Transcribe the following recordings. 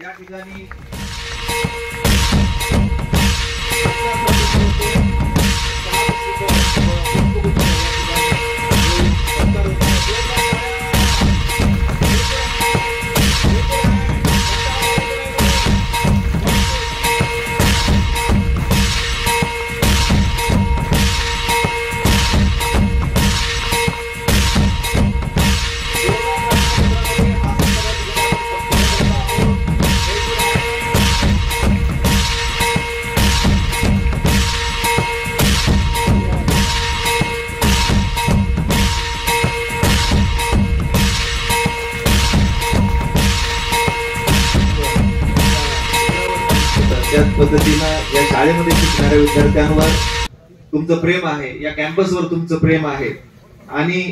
या ठिकाणी त्याच पद्धतीनं या शाळेमध्ये शिकणाऱ्या विद्यार्थ्यांवर तुमचं प्रेम आहे, या कॅम्पसवर तुमचं प्रेम आहे. आणि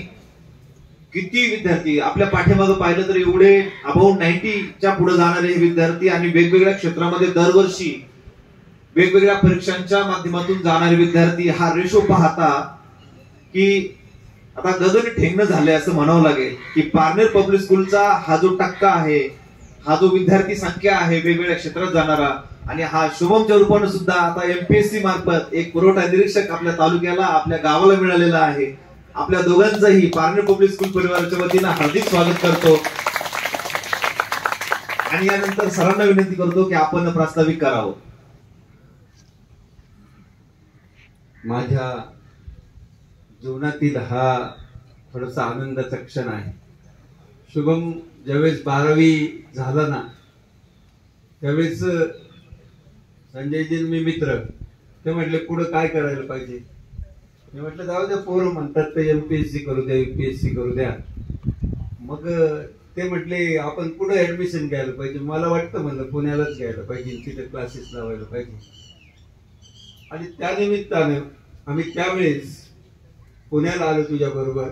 किती विद्यार्थी आपल्या पाठीमागे पाहिलं तर एवढे अबाउट 90च्या पुढे जाणारे विद्यार्थी आणि वेगवेगळ्या क्षेत्रामध्ये दरवर्षी वेगवेगळ्या परीक्षांच्या माध्यमातून जाणारे विद्यार्थी, हा रेशो पाहता की आता गगन ठेंगणं झालंय असं म्हणावं लागेल की पारनेर पब्लिक स्कूलचा हा जो टक्का आहे, हा जो विद्यार्थी संख्या आहे वेगवेगळ्या क्षेत्रात जाणारा, आणि हा शुभमच्या रूपाने सुद्धा आता एमपीएससी मार्फत एक पुरवठा निरीक्षक आपल्या तालुक्याला, आपल्या गावाला मिळालेला आहे. आपल्या दोघांचंही पारनेर पब्लिक स्कूल परिवाराच्या वतीनं हार्दिक स्वागत करतो. आणि यानंतर सरांना विनंती करतो की आपण प्रास्ताविक करावं. माझ्या जीवनातील हा थोडासा आनंदाचा क्षण आहे. शुभम ज्यावेळेस 12वी झाला ना, त्यावेळेस संजयजी मी मित्र, ते म्हटले पुढे काय करायला पाहिजे. मी म्हटलं जाऊ द्या, पोरं म्हणतात ते एमपीएससी करू द्या, यूपीएससी करू द्या. मग ते म्हटले आपण पुढे ऍडमिशन घ्यायला पाहिजे. मला वाटतं म्हणलं पुण्यालाच घ्यायला पाहिजे, तिथे क्लासेस लावायला पाहिजे. आणि त्या निमित्तानं आम्ही त्यावेळेस पुण्याला आलो तुझ्या बरोबर,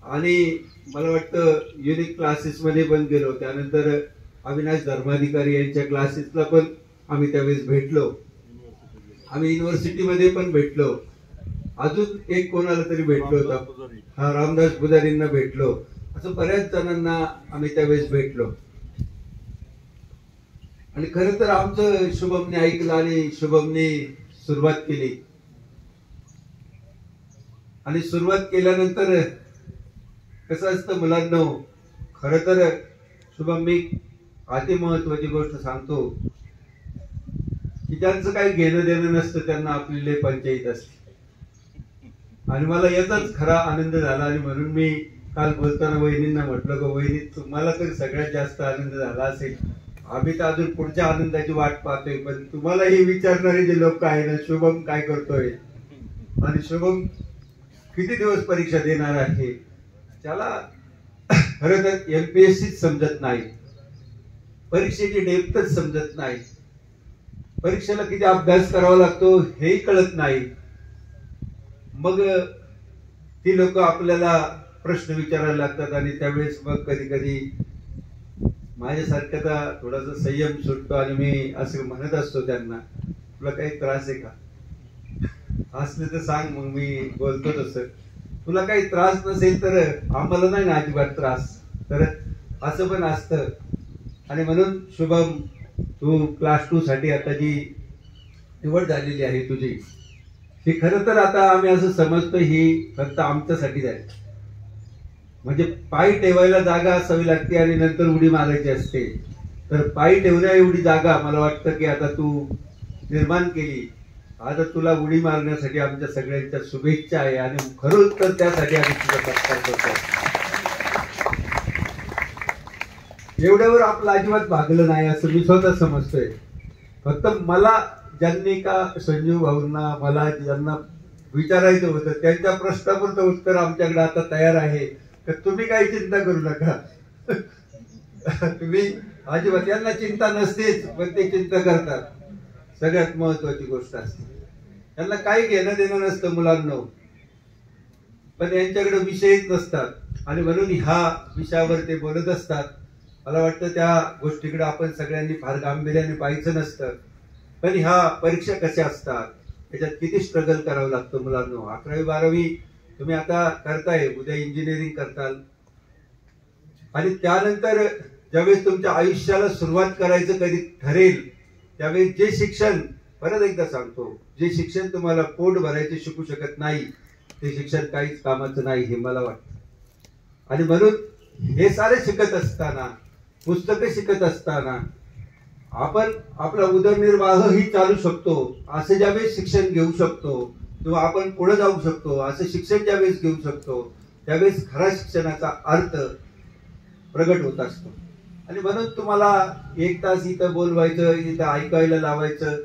आणि मला वाटतं युनिक क्लासेस मध्ये पण गेलो. त्यानंतर अविनाश धर्माधिकारी यांच्या क्लासेसला पण आम्ही त्यावेळेस भेटलो. आम्ही युनिव्हर्सिटीमध्ये पण भेटलो. अजून एक कोणाला तरी भेटलो होता, हा रामदास पुजारींना भेटलो. असं बऱ्याच जणांना आम्ही त्यावेळेस भेटलो. आणि खरं तर आमचं शुभमने ऐकलं आणि शुभमने सुरुवात केली. आणि सुरुवात केल्यानंतर कसं असतं मुलांना, खरं तर शुभम मी अति महत्वाची गोष्ट सांगतो की त्यांचं काही घेणं देणं नसतं, त्यांना आपली लय पंचायत असते. आणि मला याचाच खरा आनंद झाला. आणि म्हणून मी काल बोलताना वहिनींना म्हटलं की वहिनी तुम्हाला तर सगळ्यात जास्त आनंद झाला असेल. आम्ही तर अजून पुढच्या आनंदाची वाट पाहतोय, पण तुम्हाला हे विचारणारे जे लोक आहे ना, शुभम काय करतोय आणि शुभम किती दिवस परीक्षा देणार आहे, त्याला खरं तर एमपीएससीच समजत नाही, परीक्षेची डेप्थच समजत नाही, परीक्षेला किती अभ्यास करावा लागतो हेही कळत नाही. मग ती लोक आपल्याला प्रश्न विचारायला लागतात. आणि त्यावेळेस मग कधी कधी माझ्यासारख्याचा थोडासा संयम सुटतो आणि मी असं म्हणत असतो त्यांना, तुला काही त्रास आहे का, असले तर सांग, मग मी बोलतो तसं. तुला काही त्रास नसेल तर आम्हाला नाही ना अजिबात त्रास, तर असं पण असतं. आणि म्हणून शुभम तू क्लास 2 साठी आता जी निवड झालेली आहे तुझी, ही खरं तर आता आम्ही असं समजतो ही फक्त आमच्यासाठीच आहे. म्हणजे पाय ठेवायला जागा असावी लागते आणि नंतर उडी मारायची असते. तर पाय ठेवण्या एवढी जागा मला वाटतं की आता तू निर्माण केली. आता तुला उडी मारण्यासाठी आमच्या सगळ्यांच्या शुभेच्छा आहे. आणि खरंच तर त्यासाठी आम्ही तुझा सत्कार करतो. एवढ्यावर आपलं अजिबात भागलं नाही असं मी स्वतः समजतोय. फक्त मला ज्यांनी का संजीव भाऊंना मला ज्यांना विचारायचं होतं त्यांच्या प्रश्नापुरतं उत्तर आमच्याकडे आता तयार आहे. तर तुम्ही काही चिंता करू नका. तुम्ही अजिबात, यांना चिंता नसतेच पण ते चिंता करतात. सगळ्यात महत्वाची गोष्ट असते, त्यांना काही घेणं देणं नसतं मुलांना, पण यांच्याकडे विषयच नसतात. आणि म्हणून ह्या विषयावर ते बोलत असतात. मला वाटतं त्या गोष्टीकडे आपण सगळ्यांनी फार गांभीर्याने पाहायचं नसतं. पण ह्या परीक्षा कशा असतात, त्याच्यात किती स्ट्रगल करावं लागतं मुलांना. 11वी 12वी तुम्ही आता करताय, उद्या इंजिनिअरिंग करताल. आणि त्यानंतर ज्यावेळेस तुमच्या आयुष्याला सुरुवात करायचं कधी ठरेल त्यावेळेस जे शिक्षण, परत एकदा सांगतो, जे शिक्षण तुम्हाला पोट भरायचे शिकू शकत नाही ते शिक्षण काहीच कामाचं नाही हे मला वाटतं. आणि म्हणून हे सारे शिकत असताना, पुस्तकं शिकत असताना आपण आपला उदरनिर्वाहही चालू शकतो असे ज्यावेळेस शिक्षण घेऊ शकतो किंवा आपण पुढे जाऊ शकतो असं शिक्षण ज्यावेळेस घेऊ शकतो त्यावेळेस खरा शिक्षणाचा अर्थ प्रगट होत असतो. आणि म्हणून तुम्हाला 1 तास इथं बोलवायचं, इथं ऐकायला लावायचं,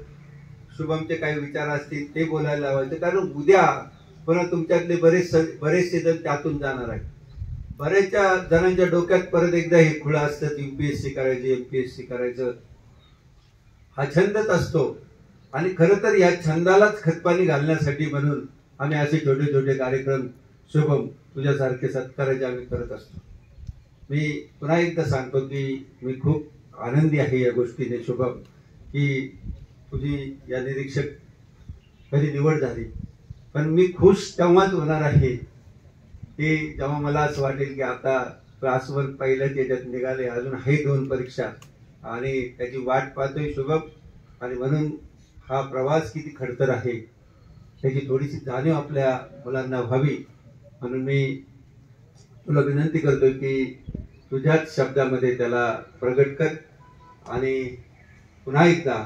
शुभमचे काही विचार असतील ते बोलायला लावायचं, कारण उद्या पुन्हा तुमच्यातले बरेचसे जण त्यातून जाणार आहेत. बऱ्याचशा जणांच्या डोक्यात परत एकदा हे खुळं असतं, UPSC करायची, MPSC करायचं, हा छंदच असतो. आणि खरं तर या छंदालाच खतपाणी घालण्यासाठी म्हणून आम्ही असे छोटे छोटे कार्यक्रम, शुभम तुझ्यासारखे सत्काराचे आम्ही करत असतो. मी पुन्हा एकदा सांगतो की मी खूप आनंदी आहे या गोष्टीने शुभम, की तुझी या निरीक्षक कधी निवड झाली. पण मी खुश तेव्हाच होणार आहे की जेव्हा मला असं वाटेल की आता क्लास 1 पहिल्याच याच्यात निघाले, अजून आहे 2 परीक्षा आणि त्याची वाट पाहतोय शुभम. आणि म्हणून हा प्रवास किती खडतर आहे त्याची थोडीशी जाणीव आपल्या मुलांना व्हावी, म्हणून मी तुला विनंती करतोय की तुझ्याच शब्दामध्ये त्याला प्रगट कर. आणि पुन्हा एकदा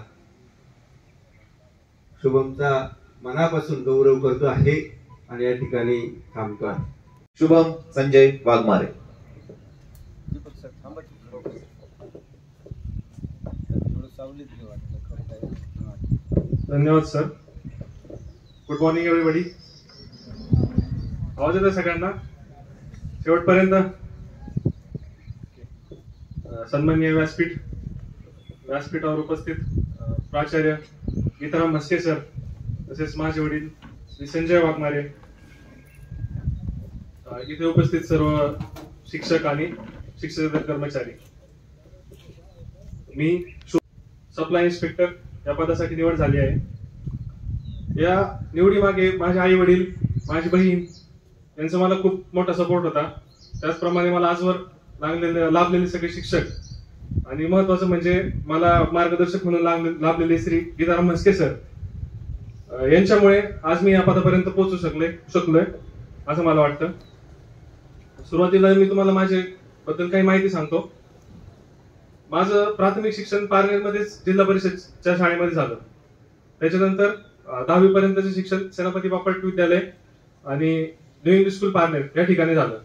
शुभमचा मनापासून गौरव करतो आहे आणि या ठिकाणी थांबतो आहे. शुभम संजय वाघमारे. धन्यवाद सर. Good morning everybody. आवाज येतोय सगळ्यांना शेवटपर्यंत? सन्माननीय व्यासपीठावर उपस्थित प्राचार्य गीताराम म्हस्के सर, तसेच माझे वडील श्री संजय वाघमारे, इथे उपस्थित सर्व शिक्षक आणि शिक्षक कर्मचारी, मी सप्लाय इन्स्पेक्टर या पदासाठी निवड झाली आहे. या निवडीमागे माझे आई वडील, माझी बहीण यांचा मला खूप मोठा सपोर्ट होता. त्याचप्रमाणे मला आजवर लाभलेले सगळे शिक्षक आणि महत्वाचं म्हणजे मला मार्गदर्शक म्हणून लाभलेले श्री गीताराम म्हस्के सर यांच्यामुळे आज मी या पदापर्यंत पोहोचू शकलोय असं मला वाटतं. सुरुवातीला मी तुम्हाला माझे बद्दल काही माहिती सांगतो. माझं प्राथमिक शिक्षण पारनेरमध्येच जिल्हा परिषदच्या शाळेमध्ये झालं. त्याच्यानंतर 10वी पर्यंतचे शिक्षण सेनापती बापट विद्यालय आणि न्यू इंग्लिश स्कूल पारनेर या ठिकाणी झालं.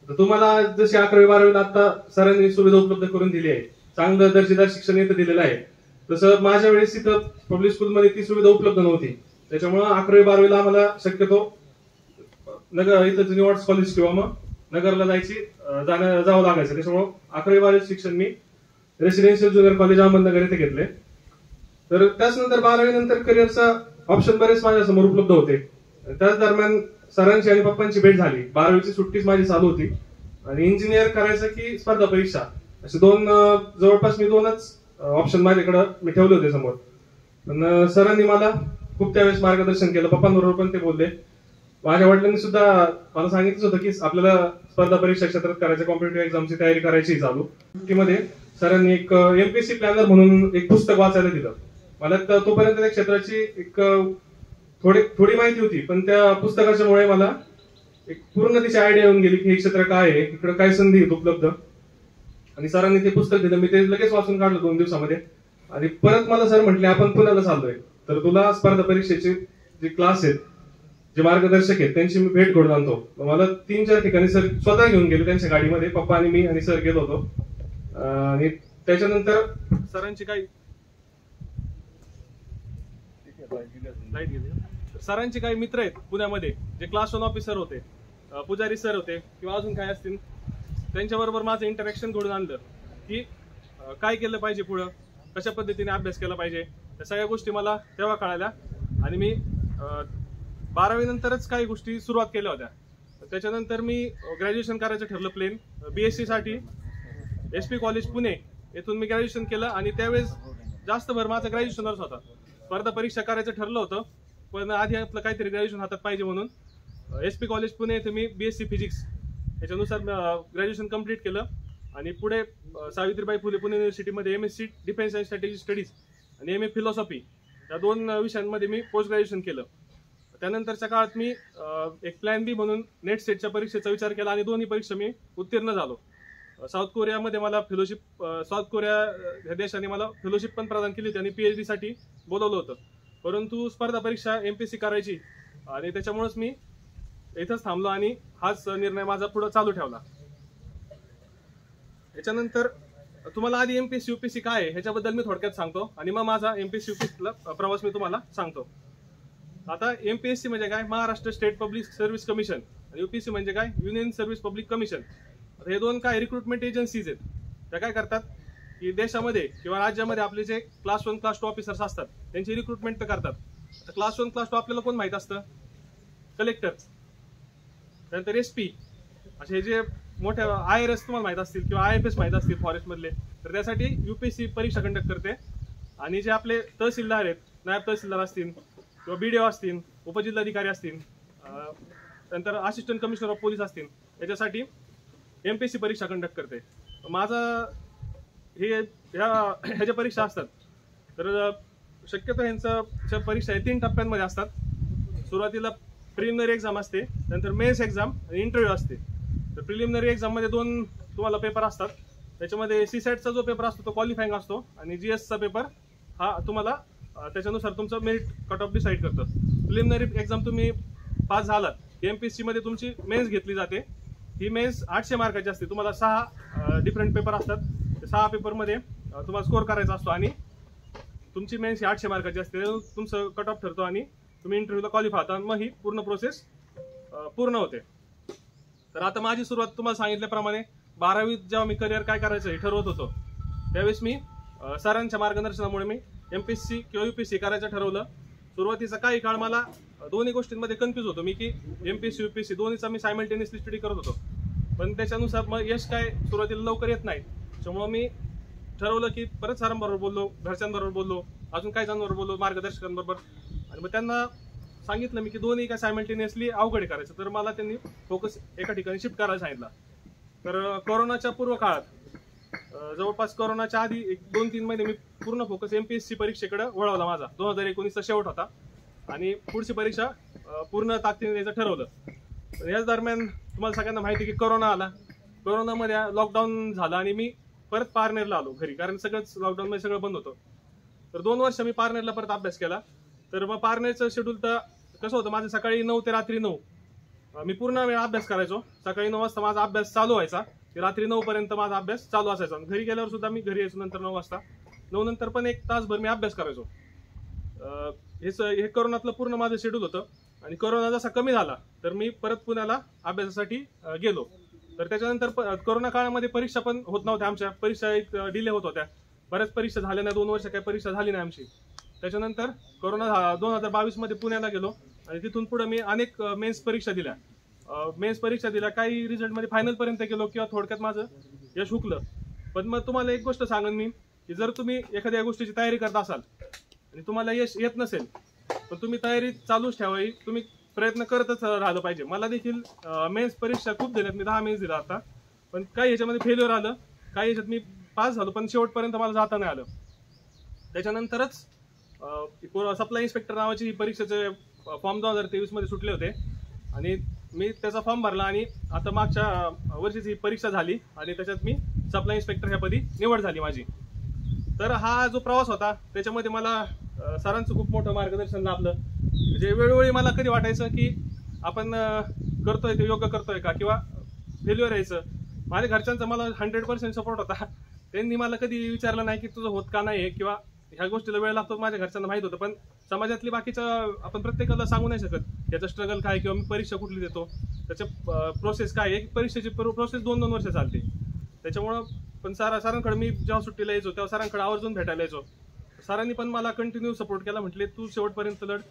तर तुम्हाला जशी 11वी 12वीला आता सरांनी सुविधा उपलब्ध करून दिली आहे, चांगलं दर्जेदार शिक्षण इथं दिलेलं आहे, तसं माझ्या वेळेस इथं पब्लिक स्कूलमध्ये ती सुविधा उपलब्ध नव्हती. त्याच्यामुळे 11वी 12वीला आम्हाला शक्यतो नगर इथं निवाड कॉलेज किंवा मग नगरला जावं लागायचं. त्याच्यामुळे 11वी 12वी शिक्षण मी रेसिडेन्शियल ज्युनियर कॉलेज अहमदनगर येथे घेतले. तर त्याचनंतर 12वी नंतर करिअरचा ऑप्शन बरेच माझ्या समोर उपलब्ध होते. त्याच दरम्यान सरांची आणि पप्पांची भेट झाली. 12वीची सुट्टीच माझी चालू होती आणि इंजिनियर करायचं की स्पर्धा परीक्षा असे जवळपास मी 2च ऑप्शन माझ्याकडे मी ठेवले होते समोर. पण सरांनी मला खूप त्यावेळेस मार्गदर्शन केलं. पप्पांबरोबर पण ते बोलले. माझ्या वडिलांनी सुद्धा मला सांगितलं होतं की आपल्याला स्पर्धा परीक्षा क्षेत्रात करायचं, कॉम्पिटेटिव्ह एक्झामची तयारी करायची चालू. मध्ये सरांनी एक MPSC प्लॅनर म्हणून एक पुस्तक वाचायला दिलं. मला तोपर्यंत त्या क्षेत्राची एक थोडी माहिती होती, पण त्या पुस्तकाच्यामुळे मला एक पूर्ण त्याची आयडिया येऊन गेली की हे क्षेत्र काय आहे, इकडे काय संधी आहेत उपलब्ध. आणि सरांनी ते पुस्तक दिलं. मी ते लगेच वाचून काढलं 2 दिवसामध्ये. आणि परत मला सर म्हटले आपण पुण्याला चाललोय, तर तुला स्पर्धा परीक्षेचे जे क्लास आहेत, जे मार्गदर्शक आहेत त्यांची मी भेट घडून आणतो. मला 3-4 ठिकाणी सर स्वतः घेऊन गेले त्यांच्या गाडीमध्ये. पप्पा आणि मी आणि सर गेलो होतो. आणि त्याच्यानंतर सरांचे काही मित्र आहेत पुण्यामध्ये जे क्लास 1 ऑफिसर होते, पुजारी सर होते किंवा अजून काय असतील, त्यांच्याबरोबर माझं इंटरॅक्शन घडून आणलं की काय केलं पाहिजे, पुढं कशा पद्धतीने अभ्यास केला पाहिजे, त्या सगळ्या गोष्टी मला तेव्हा कळाल्या. आणि मी 12वी नंतरच काही गोष्टी सुरुवात केल्या होत्या. त्याच्यानंतर मी ग्रॅज्युएशन करायचं ठरलं प्लेन. BSc साठी SP कॉलेज पुणे येथून मी ग्रॅज्युएशन केलं. आणि त्यावेळेस जास्त भर माझा ग्रॅज्युएशनवरच होता. स्पर्धा परीक्षा करायचं ठरलं होतं, पण आधी आपलं काहीतरी ग्रॅज्युएशन हातात पाहिजे म्हणून SP कॉलेज पुणे येथे मी BSc फिजिक्स याच्यानुसार ग्रॅज्युएशन कम्प्लीट केलं. आणि पुढे सावित्रीबाई फुले पुणे युनिव्हर्सिटीमध्ये MSc defence and strategic studies आणि MA फिलॉसॉफी या 2 विषयांमध्ये मी पोस्ट ग्रॅज्युएशन केलं. त्यानंतरच्या काळात मी एक प्लॅन बी म्हणून नेट सेटच्या परीक्षेचा विचार केला आणि दोन्ही परीक्षा मी उत्तीर्ण झालो. साऊथ कोरियामध्ये मला फेलोशिप, साऊथ कोरिया ह्या देशाने मला फेलोशिप पण प्रदान केली होती आणि PhD साठी बोलवलं होतं. परंतु स्पर्धा परीक्षा MPSC करायची आणि त्याच्यामुळेच मी इथंच थांबलो आणि हाच निर्णय माझा पुढे चालू ठेवला. याच्यानंतर तुम्हाला आधी MPSC UPSC काय आहे ह्याच्याबद्दल मी थोडक्यात सांगतो आणि मग माझा MPSC UPSC प्रवास मी तुम्हाला सांगतो. आता MPSC म्हणजे काय, Maharashtra state public service commission, आणि UPSC म्हणजे काय, युनियन सर्व्हिस पब्लिक कमिशन. हे 2 काय रिक्रुटमेंट एजन्सीज आहेत. त्या काय करतात की देशामध्ये किंवा राज्यामध्ये आपले जे क्लास 1 क्लास 2 ऑफिसर्स असतात त्यांची रिक्रुटमेंट तर करतात. क्लास 1 क्लास 2 आपल्याला कोण माहित असतं, कलेक्टर, त्यानंतर SP, असे जे मोठे IRS तुम्हाला माहित असतील किंवा IFS माहित असतील फॉरेस्ट मधले, तर त्यासाठी UPSC परीक्षा कंडक्ट करते. आणि जे आपले तहसीलदार आहेत, नायब तहसीलदार असतील किंवा BDO असतील, उपजिल्हाधिकारी असतील, नंतर असिस्टंट कमिशनर ऑफ पोलीस असतील, याच्यासाठी MPSC परीक्षा कंडक्ट करते. माझा ह्या ज्या परीक्षा असतात तर शक्यतो ह्यांच्या परीक्षा 3 टप्प्यांमध्ये असतात. सुरुवातीला प्रिलिमिनरी एक्झाम असते, नंतर मेन्स एक्झाम आणि इंटरव्ह्यू असते. तर प्रिलिमिनरी एक्झाम मध्ये 2 तुम्हाला पेपर असतात. त्याच्यामध्ये CSATचा जो पेपर असतो तो क्वालिफाईंग असतो आणि GSचा पेपर हा तुम्हाला त्याच्यानुसार तुमचं मेरिट कट ऑफ डिसाईड करतं. प्रिलिमिनरी एक्झाम तुम्ही पास झालात, MPSC मध्ये तुमची मेन्स घेतली जाते. ही मेन्स 800 मार्काची असते. तुम्हाला 6 डिफरंट पेपर असतात. 6 पेपरमध्ये तुम्हाला स्कोर करायचा असतो आणि तुमची मेन्स 800 मार्काची असते. तुमचं कट ऑफ ठरतो आणि तुम्ही इंटरव्ह्यूला क्वालिफाय होता. मग ही पूर्ण प्रोसेस पूर्ण होते. तर आता माझी सुरुवात तुम्हाला सांगितल्याप्रमाणे 12वीत जेव्हा मी करिअर काय करायचं हे ठरवत होतो त्यावेळेस मी सरांच्या मार्गदर्शनामुळे मी MPSC किंवा UPSC करायचं ठरवलं. सुरुवातीचा काही काळ मला दोन्ही गोष्टींमध्ये कन्फ्युज होतो मी की MPSC UPSC दोन्हीचा मी सायमल्टेनियसली स्टडी करत होतो. पण त्याच्यानुसार मग यश काय सुरुवातीला लवकर येत नाही. त्यामुळे मी ठरवलं की परत सरांबरोबर बोललो, घरच्यांबरोबर बोललो, अजून काही जणांबरोबर बोललो, मार्गदर्शकांबरोबर, आणि मग त्यांना सांगितलं मी की दोन्ही काय सायमल्टेनियसली अवघड करायचं. तर मला त्यांनी फोकस एका ठिकाणी शिफ्ट करायला सांगितलं. तर कोरोनाच्या पूर्व काळात जवळपास कोरोनाच्या आधी 2-3 महिने मी पूर्ण फोकस MPSC परीक्षेकडे वळवला. माझा 2019चा शेवट होता आणि पुढची परीक्षा पूर्ण ताकदीने द्यायचं ठरवलं. याच दरम्यान तुम्हाला सगळ्यांना माहिती की कोरोना आला. कोरोनामध्ये लॉकडाऊन झालं आणि मी परत पारनेरला आलो घरी, कारण सगळंच लॉकडाऊन मध्ये सगळं बंद होतं. तर 2 वर्ष मी पारनेरला परत अभ्यास केला. तर मग पारनेरचं शेड्यूल तर कसं होतं, माझं सकाळी 9 ते रात्री 9 मी पूर्ण वेळ अभ्यास करायचो. सकाळी 9 वाजता माझा अभ्यास चालू व्हायचा, रात्री 9 पर्यंत माझा अभ्यास चालू असायचा. घरी गेल्यावर सुद्धा मी घरी यायचो नंतर 9 वाजता. 9 नंतर पण 1 तासभर मी अभ्यास करायचो. हे कोरोनातलं पूर्ण माझं शेड्यूल होतं. आणि कोरोना जसा कमी झाला तर मी परत पुण्याला अभ्यासासाठी गेलो. तर त्याच्यानंतर कोरोना काळामध्ये परीक्षा पण होत नव्हत्या. आमच्या परीक्षा एक डिले होत होत्या. बऱ्याच परीक्षा झाल्या नाही, 2 वर्ष काही परीक्षा झाली नाही आमची. त्याच्यानंतर कोरोना 2022 मध्ये पुण्याला गेलो आणि तिथून पुढे मी अनेक मेन्स परीक्षा दिल्या. काही रिझल्टमध्ये फायनल पर्यंत गेलो किंवा थोडक्यात माझं यश हुकलं. पण मग तुम्हाला एक गोष्ट सांगेन मी की जर तुम्ही एखाद्या गोष्टीची तयारी करत असाल आणि तुम्हाला यश येत नसेल तर तुम्ही तयारी चालूच ठेवावी. तुम्ही प्रयत्न करतच राहिलं पाहिजे. मला देखील मेन्स परीक्षा खूप दिल्यात. मी 10 मेन्स दिला आता, पण काही ह्याच्यामध्ये फेल्युअर आलं, काही ह्याच्यात मी पास झालो, पण शेवटपर्यंत मला जाता नाही आलं. त्याच्यानंतरच सप्लाय इन्स्पेक्टर नावाची ही परीक्षेचे फॉर्म 2023 मध्ये सुटले होते आणि मी त्याचा फॉर्म भरला आणि आता मागच्या वर्षीची परीक्षा झाली आणि त्याच्यात मी सप्लाय इन्स्पेक्टर ह्या पदी निवड झाली माझी. तर हा जो प्रवास होता त्याच्यामध्ये मला सरांचं खूप मोठं मार्गदर्शन लाभलं. म्हणजे वेळोवेळी मला कधी वाटायचं की आपण करतोय ते योग्य करतोय का, किंवा फेल्युअर यायचं. माझ्या घरच्यांचा मला 100% सपोर्ट होता. त्यांनी मला कधी विचारलं नाही की तुझं होत का नाही किंवा ह्या गोष्टीला वेळ लागतो. माझ्या घरच्यांना माहित होतं, पण समाजातली बाकीचं आपण प्रत्येकाला सांगू नाही शकत याचं स्ट्रगल काय किंवा मी परीक्षा कुठली देतो, त्याच्या प्रोसेस काय. एक परीक्षेची प्रोसेस 2-2 वर्ष चालते. त्याच्यामुळं पण सरांकडे मी जेव्हा सुट्टीला यायचो तेव्हा सरांकडे आवर्जून भेटायला यायचो. सरांनी पण मला कंटिन्यू सपोर्ट केला. म्हटले तू शेवटपर्यंत लढ,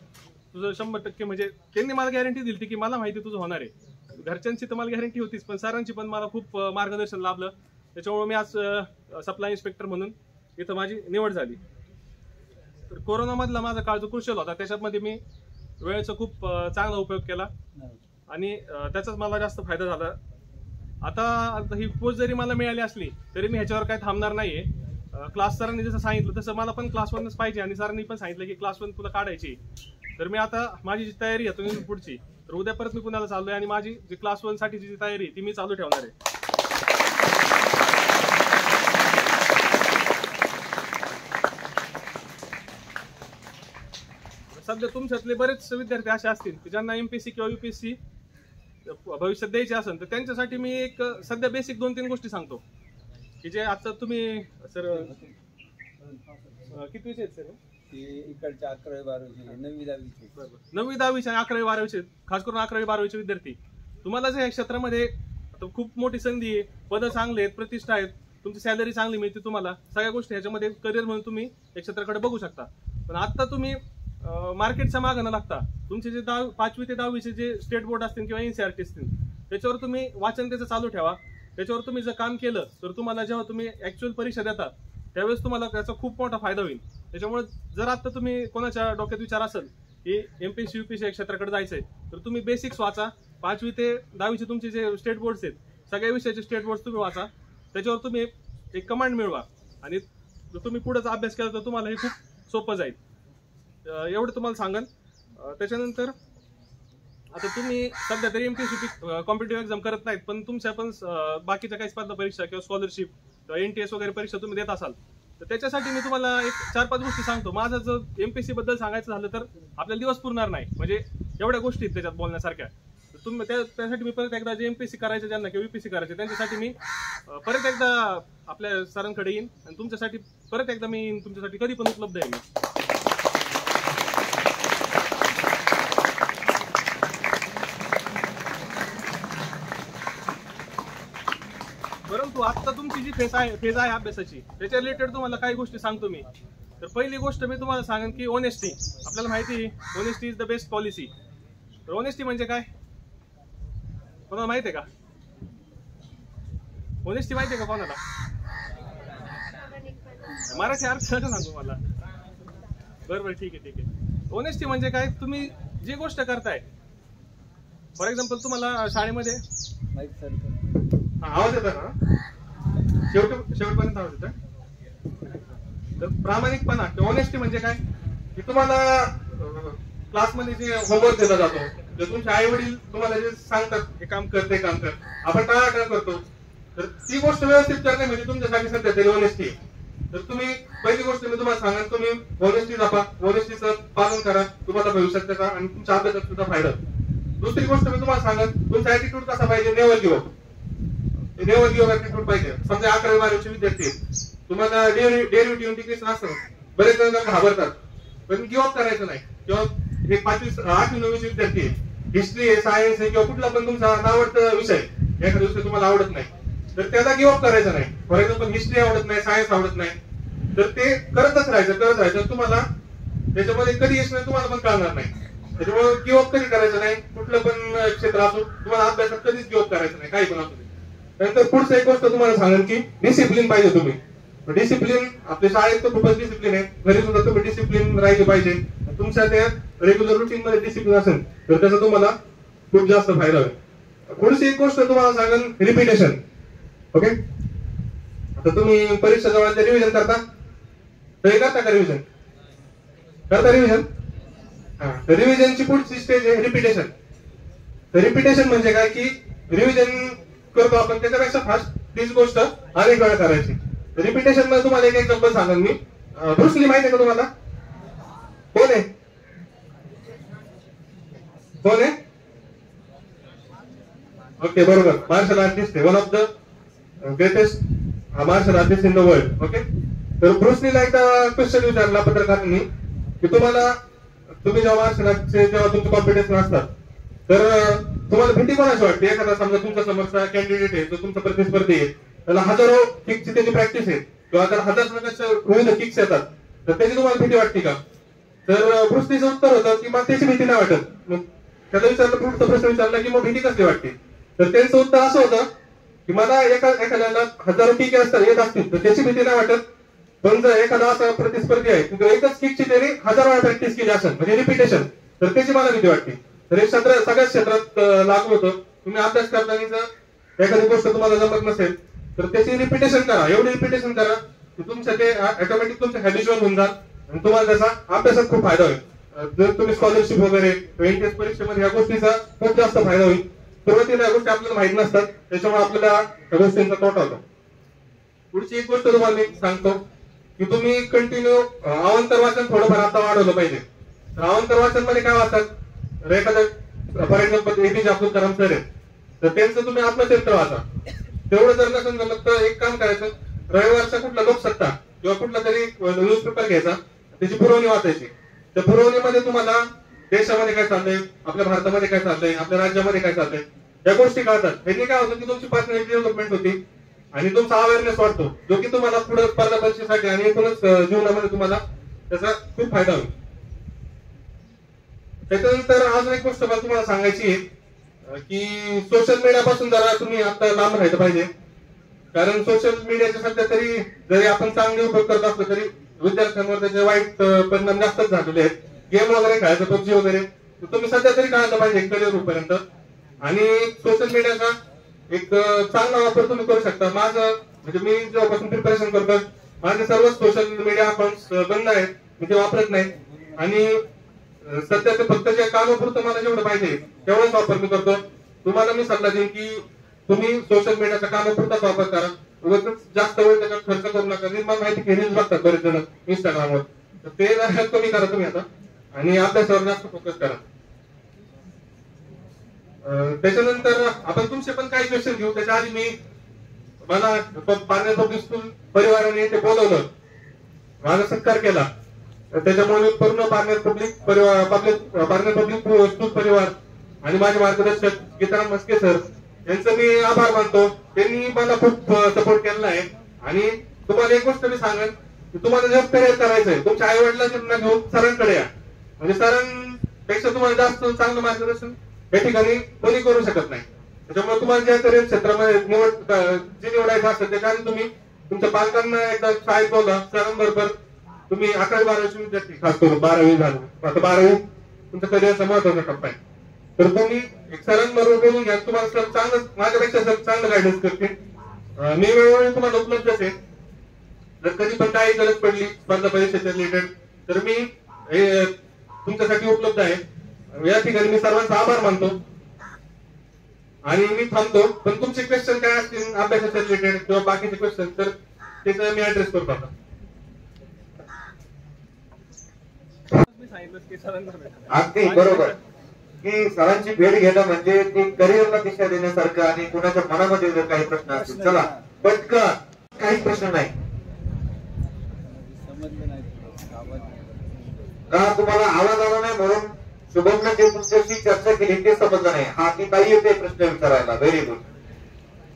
तुझं 100%. म्हणजे त्यांनी मला गॅरंटी दिली की मला माहिती तुझं होणार आहे. घरच्यांची तर मला गॅरंटी होतीच, पण सरांची पण मला खूप मार्गदर्शन लाभलं. त्याच्यामुळे मी आज सप्लाय इन्स्पेक्टर म्हणून इथं माझी निवड झाली. तर कोरोनामधला माझा काळ जो क्रुशियल होता त्याच्यामध्ये मी वेळेचा खूप चांगला उपयोग केला आणि त्याचाच मला जास्त फायदा झाला. आता ही पोस्ट जरी मला मिळाली असली तरी मी ह्याच्यावर काही थांबणार नाहीये. क्लास सरांनी जसं सांगितलं तसं मला पण क्लास 1च पाहिजे आणि सरांनी पण सांगितलं की क्लास 1 तुला काढायची. तर मी आता माझी जी तयारी आहे तुम्ही पुढची, तर उद्या परत मी पुण्याला चाललोय आणि माझी जी क्लास 1 साठीची जी तयारी ती मी चालू ठेवणार आहे. सध्या तुमच्यातले बरेच विद्यार्थी असे असतील की ज्यांना एमपीएससी किंवा युपीएससी भविष्यात द्यायचे असेल, तर त्यांच्यासाठी मी एक सध्या बेसिक 2-3 गोष्टी सांगतो की जे आता तुम्ही सर किती विषय आहेत सर? इकडच्या 11वी 12वी 9वी 10वी 9वी 10वी आणि 11वी 12वी खास करून 11वी 12वीचे विद्यार्थी, तुम्हाला जे या क्षेत्रामध्ये खूप मोठी संधी आहे, पदं चांगले आहेत, प्रतिष्ठा आहेत, तुमची सॅलरी चांगली मिळते, तुम्हाला सगळ्या गोष्टी ह्याच्यामध्ये करिअर म्हणून तुम्ही या क्षेत्राकडे बघू शकता. पण आता तुम्ही मार्केटच्या मागे न लागता तुमचे जे 5वी ते 10वीचे जे स्टेट बोर्ड असतील किंवा एनसीआरटी असतील त्याच्यावर तुम्ही वाचन त्याचं चालू ठेवा. त्याच्यावर तुम्ही जर काम केलं तर तुम्हाला जेव्हा तुम्ही ऍक्च्युअल परीक्षा देता त्यावेळेस तुम्हाला त्याचा खूप मोठा फायदा होईल. त्याच्यामुळे जर आता तुम्ही कोणाच्या डोक्यात विचार असेल की एमपीएससी युपीएससी या क्षेत्राकडे जायचंय, तर तुम्ही बेसिक्स वाचा. 5वी ते 10वीचे तुमचे जे स्टेट बोर्ड्स आहेत सगळ्या विषयाचे स्टेट बोर्ड तुम्ही वाचा. त्याच्यावर तुम्ही एक कमांड मिळवा आणि जर तुम्ही पुढेचा अभ्यास केला तर तुम्हाला हे खूप सोपं जाईल. एवढं तुम्हाला सांगेन. त्याच्यानंतर आता तुम्ही सध्या तरी एमपीएससी कॉम्पिटेटिव्ह एक्झाम करत नाहीत, पण तुमच्या पण बाकीच्या काही स्पर्धा परीक्षा किंवा स्कॉलरशिप किंवा एनटीएस वगैरे परीक्षा तुम्ही देत असाल, तर त्याच्यासाठी मी तुम्हाला एक 4-5 गोष्टी सांगतो. माझं जर एमपीएससी बद्दल सांगायचं झालं तर आपल्याला दिवस पुरणार नाही, म्हणजे एवढ्या गोष्टी आहेत त्याच्यात बोलण्यासारख्या. तुम्ही त्यासाठी मी परत एकदा जे एमपीएससी करायचे ज्यांना किंवा युपीएससी करायचे त्यांच्यासाठी मी परत एकदा आपल्या सरांकडे येईन आणि तुमच्यासाठी परत एकदा मी येईन, तुमच्यासाठी कधी पण उपलब्ध आहे मी. परंतु आता तुमची जी फेज आहे अभ्यासाची त्याच्या रिलेटेड तुम्हाला काही गोष्टी सांगतो मी. तर पहिली गोष्ट मी तुम्हाला सांगेन की ऑनेस्टी. आपल्याला माहिती आहे honesty is the best policy. तर ऑनेस्टी म्हणजे काय कोणाला माहिती आहे का? ऑनेस्टी माहिती आहे का कोणाला? मराठी अर्थ सांगू मला. बरोबर, ठीक आहे. ऑनेस्टी म्हणजे काय, तुम्ही जी गोष्ट करताय, फॉर एक्झाम्पल तुम्हाला शाळेमध्ये आवाज येतो ना, शेवटपर्यंत आवाज येतो. तर प्रामाणिकपणा किंवा ऑनेस्टी म्हणजे काय की तुम्हाला क्लासमध्ये जे होमवर्क दिला जातो, जे तुमचे आई वडील तुम्हाला जे सांगतात हे काम कर ते काम कर, आपण टाळाटाळ करतो, तर ती गोष्ट व्यवस्थित करणे म्हणजे तुमच्यासाठी सध्या तरी ऑनेस्टी आहे. तर तुम्ही पहिली गोष्ट मी तुम्हाला सांगेन, तुम्ही ऑनेस्टी जपा, ऑनेस्टीचं पालन करा, तुम्हाला भविष्यात त्याचा आणि तुमच्या अभ्यासात सुद्धा फायदा. दुसरी गोष्ट मी तुम्हाला सांगेन, तुमचा ऍटिट्यूड कसा पाहिजे, नेव्हर गिव्ह ऍटिट्यूड पाहिजे. समजा 11वी 12वीचे विद्यार्थी तुम्हाला डेरिव्हेटिव्ह इंटिग्रेशन असतं, बरेच जण घाबरतात, पण गिव्ह अप करायचं नाही. किंवा हे 5वी 8वी 9वीचे विद्यार्थी हिस्ट्री आहे, सायन्स आहे किंवा कुठला पण तुमचा आवडता विषय एखादा विषय तुम्हाला आवडत नाही तर त्याला गिव्ह अप करायचं नाही. फॉर एक्झाम्पल हिस्ट्री आवडत नाही, सायन्स आवडत नाही, तर ते करत राहायचं. तुम्हाला त्याच्यामध्ये कधी यश नाही तुम्हाला पण कळणार नाही. त्याच्यामुळे गिव्ह अप कधी करायचं नाही. कुठलं पण क्षेत्र असो तुम्हाला अभ्यासात कधीच गिव्ह अप करायचं नाही, काही पण असू. त्यानंतर पुढचं एक गोष्ट तुम्हाला सांगेन की डिसिप्लिन पाहिजे. तुम्ही डिसिप्लिन आपल्या शाळेत तर खूपच डिसिप्लिन आहे, घरी सुद्धा तुम्ही डिसिप्लिन राहिले पाहिजे. तुमच्या त्या रेग्युलर रुटीन मध्ये डिसिप्लिन असेल तर त्याचा तुम्हाला खूप जास्त फायदा होईल. पुढची एक गोष्ट तुम्हाला सांगेन, रिपिटेशन. ओके, आता तुम्ही परीक्षा जवळ रिव्हिजन करता, तर करता का रिव्हिजन? करता रिव्हिजन? हा, तर रिव्हिजनची पुढची स्टेज आहे रिपिटेशन. तर रिपिटेशन म्हणजे काय की रिव्हिजन करतो आपण त्याच्यापेक्षा फास्ट तीच गोष्ट अनेक वेळा करायची. रिपिटेशन मध्ये तुम्हाला एक एक्झाम्पल सांगेन मी. ब्रुस ली माहिती आहे का तुम्हाला? कोण आहे? ओके, बरोबर, मार्शल आर्टिस्ट आहे, one of the greatest martial artist in the world. Okay, तर ब्रुस लीला एकदा क्वेश्चन विचारला पत्रकारांनी की तुम्ही जेव्हा मार्शल आर्टचे जेव्हा तुमचे कॉम्पिटिशन असतात तर तुम्हाला भीती कोणाची वाटते? एखादा समजा तुमच्या समोरचा कॅन्डिडेट आहे, जो तुमचा प्रतिस्पर्धी आहे, त्याला हजारो किकची त्याची प्रॅक्टिस आहे किंवा त्याला हजार प्रकारच्या विविध किक्स येतात, तर त्याची तुम्हाला भीती वाटते का? तर ब्रुस लीचं उत्तर होतं की मग त्याची भीती नाही वाटत. मग त्याला विचारलं, पुढचा प्रश्न विचारला की मग भीती कसली वाटते? तर त्यांचं उत्तर असं होतं की मला एखाद्याला हजारो किक येत असतील तर त्याची भीती नाही वाटत, पण जर एखादा असा प्रतिस्पर्धी आहे की एकच किकची त्याने 1000 वेळा प्रॅक्टिस केली असेल म्हणजे रिपिटेशन, तर त्याची मला भीती वाटते. तर हे सगळ्याच क्षेत्रात लागू होतं. तुम्ही अभ्यास करताना एखादी गोष्ट तुम्हाला जमत नसेल तर त्याची रिपिटेशन करा, एवढी रिपिटेशन करा की तुमच्या ते ऑटोमॅटिक तुमच्या हॅबिच्युअल होऊन जाल आणि तुम्हाला त्याचा अभ्यासात खूप फायदा होईल. जर तुम्ही स्कॉलरशिप वगैरे एंट्रन्स परीक्षेमध्ये या गोष्टीचा खूप जास्त फायदा होईल. सुरुवातीला या गोष्टी आपल्याला माहित नसतात, त्याच्यामुळे आपल्याला या गोष्टींचा तोटा होतो. पुढची एक गोष्ट तुम्हाला मी सांगतो की तुम्ही कंटिन्यू अवांतर वाचन थोडंफार आता वाढवलं पाहिजे. अवांतर वाचन मध्ये काय वाचतात, एखादं for example APJ Abdul Kalam sir आहेत तर त्यांचं तुम्ही आत्मचरित्र वाचा. तेवढं जर नसेल जमत तर एक काम करायचं, रविवारचा कुठला लोकसत्ता किंवा कुठला तरी न्यूजपेपर घ्यायचा, त्याची पुरवणी वाचायची. त्या पुरवणीमध्ये तुम्हाला देशामध्ये काय चाललंय, आपल्या भारतामध्ये काय चाललंय, आपल्या राज्यामध्ये काय चाललंय या गोष्टी कळतात. ह्याने काय होतं की तुमची पर्सनॅलिटी डेव्हलपमेंट होती आणि तुमचा अवेअरनेस वाढतो, जो की तुम्हाला पुढे स्पर्धा परीक्षेसाठी आणि एकूणच जीवनामध्ये तुम्हाला त्याचा खूप फायदा होईल. त्याच्यानंतर अजून एक गोष्ट मला तुम्हाला सांगायची आहे की सोशल मीडियापासून जरा तुम्ही आता लांब राहायला पाहिजे. कारण सोशल मीडियाचे सध्या तरी जरी आपण चांगले उपयोग करत असलो तरी विद्यार्थ्यांवर त्याचे वाईट परिणाम जास्तच झालेले आहेत. गेम वगैरे खेळायचं, पबजी वगैरे, तुम्ही सध्या तरी कळायला पाहिजे करिअर होईपर्यंत. आणि सोशल मीडियाचा एक चांगला वापर तुम्ही करू शकता. माझं म्हणजे मी जेव्हापासून प्रिपरेशन करतो माझे सर्व सोशल मीडिया अकाउंट्स बंद आहेत, मी ते वापरत नाही. आणि सध्या ते फक्त जे कामापुरतं मला जेवढं पाहिजे तेवढाच वापर मी करतो. तुम्हाला मी सल्ला देईन की तुम्ही सोशल मीडियाचा कामापुरताच वापर करा, उगाच जास्त वेळ त्याच्यात खर्च करू नका. मला माहिती रील्स बघतात बरेच जण इंस्टाग्रामवर, तर ते कमी करा तुम्ही आता आणि अभ्यासावर जास्त फोकस करा. त्याच्यानंतर आपण तुमचे पण काही क्वेश्चन घेऊ. त्याच्या आधी मला पारनेर पब्लिक स्कूल परिवाराने ते बोलवलं, माझा सत्कार केला, त्याच्यामुळे मी पूर्ण पारनेर पब्लिक स्कूल परिवार आणि माझे मार्गदर्शक गीताराम मस्के सर यांचं मी आभार मानतो. त्यांनी मला खूप सपोर्ट केला आहे. आणि तुम्हाला एक गोष्ट मी सांगेन की तुम्हाला जर करिअर करायचंय तुमच्या आई वडिलांना घेऊन सरांकडे या. म्हणजे सरांपेक्षा तुम्हाला जास्त चांगलं मार्गदर्शन या ठिकाणी कोणी करू शकत नाही. त्याच्यामुळे तुम्हाला ज्या करिअर क्षेत्रामध्ये जे निवडायचं असेल त्याच्या आधी तुम्ही तुमच्या पालकांना एकदा शाळेत बोला. सरांबरोबर तुम्ही 11वी-12वी विद्यार्थी, खास करून 12वी झालं, आता 12वी तुमच्या करिअरचा महत्वाचा टप्पा आहे, तर तुम्ही एक सरांबरोबर बोलून घ्या. तुम्हाला सर चांगलं, माझ्यापेक्षा सर चांगलं गायडन्स करतील. मी वेळोवेळी तुम्हाला उपलब्ध असेल. जर कधी पण काही गरज पडली स्पर्धा परीक्षेच्या रिलेटेड तर मी तुमच्यासाठी उपलब्ध आहे. या ठिकाणी मी सर्वांचा आभार मानतो आणि मी थांबतो. पण तुमचे क्वेश्चन काय असतील अभ्यासाच्या रिलेटेड किंवा बाकीचे क्वेश्चन तर त्याचं मी ऍड्रेस करतो आता. अगदी बरोबर की सरांची भेट घेणं म्हणजे ती करिअरला दिशा देण्यासारखं. आणि कुणाच्या मनामध्ये जर काही प्रश्न असतील, चला पटकन, काही प्रश्न नाही का? तुम्हाला आवाज आला नाही म्हणून शुभमने जे तुमच्याशी चर्चा केली ते समजलं नाही. हा, ती ताई येते प्रश्न विचारायला. व्हेरी गुड,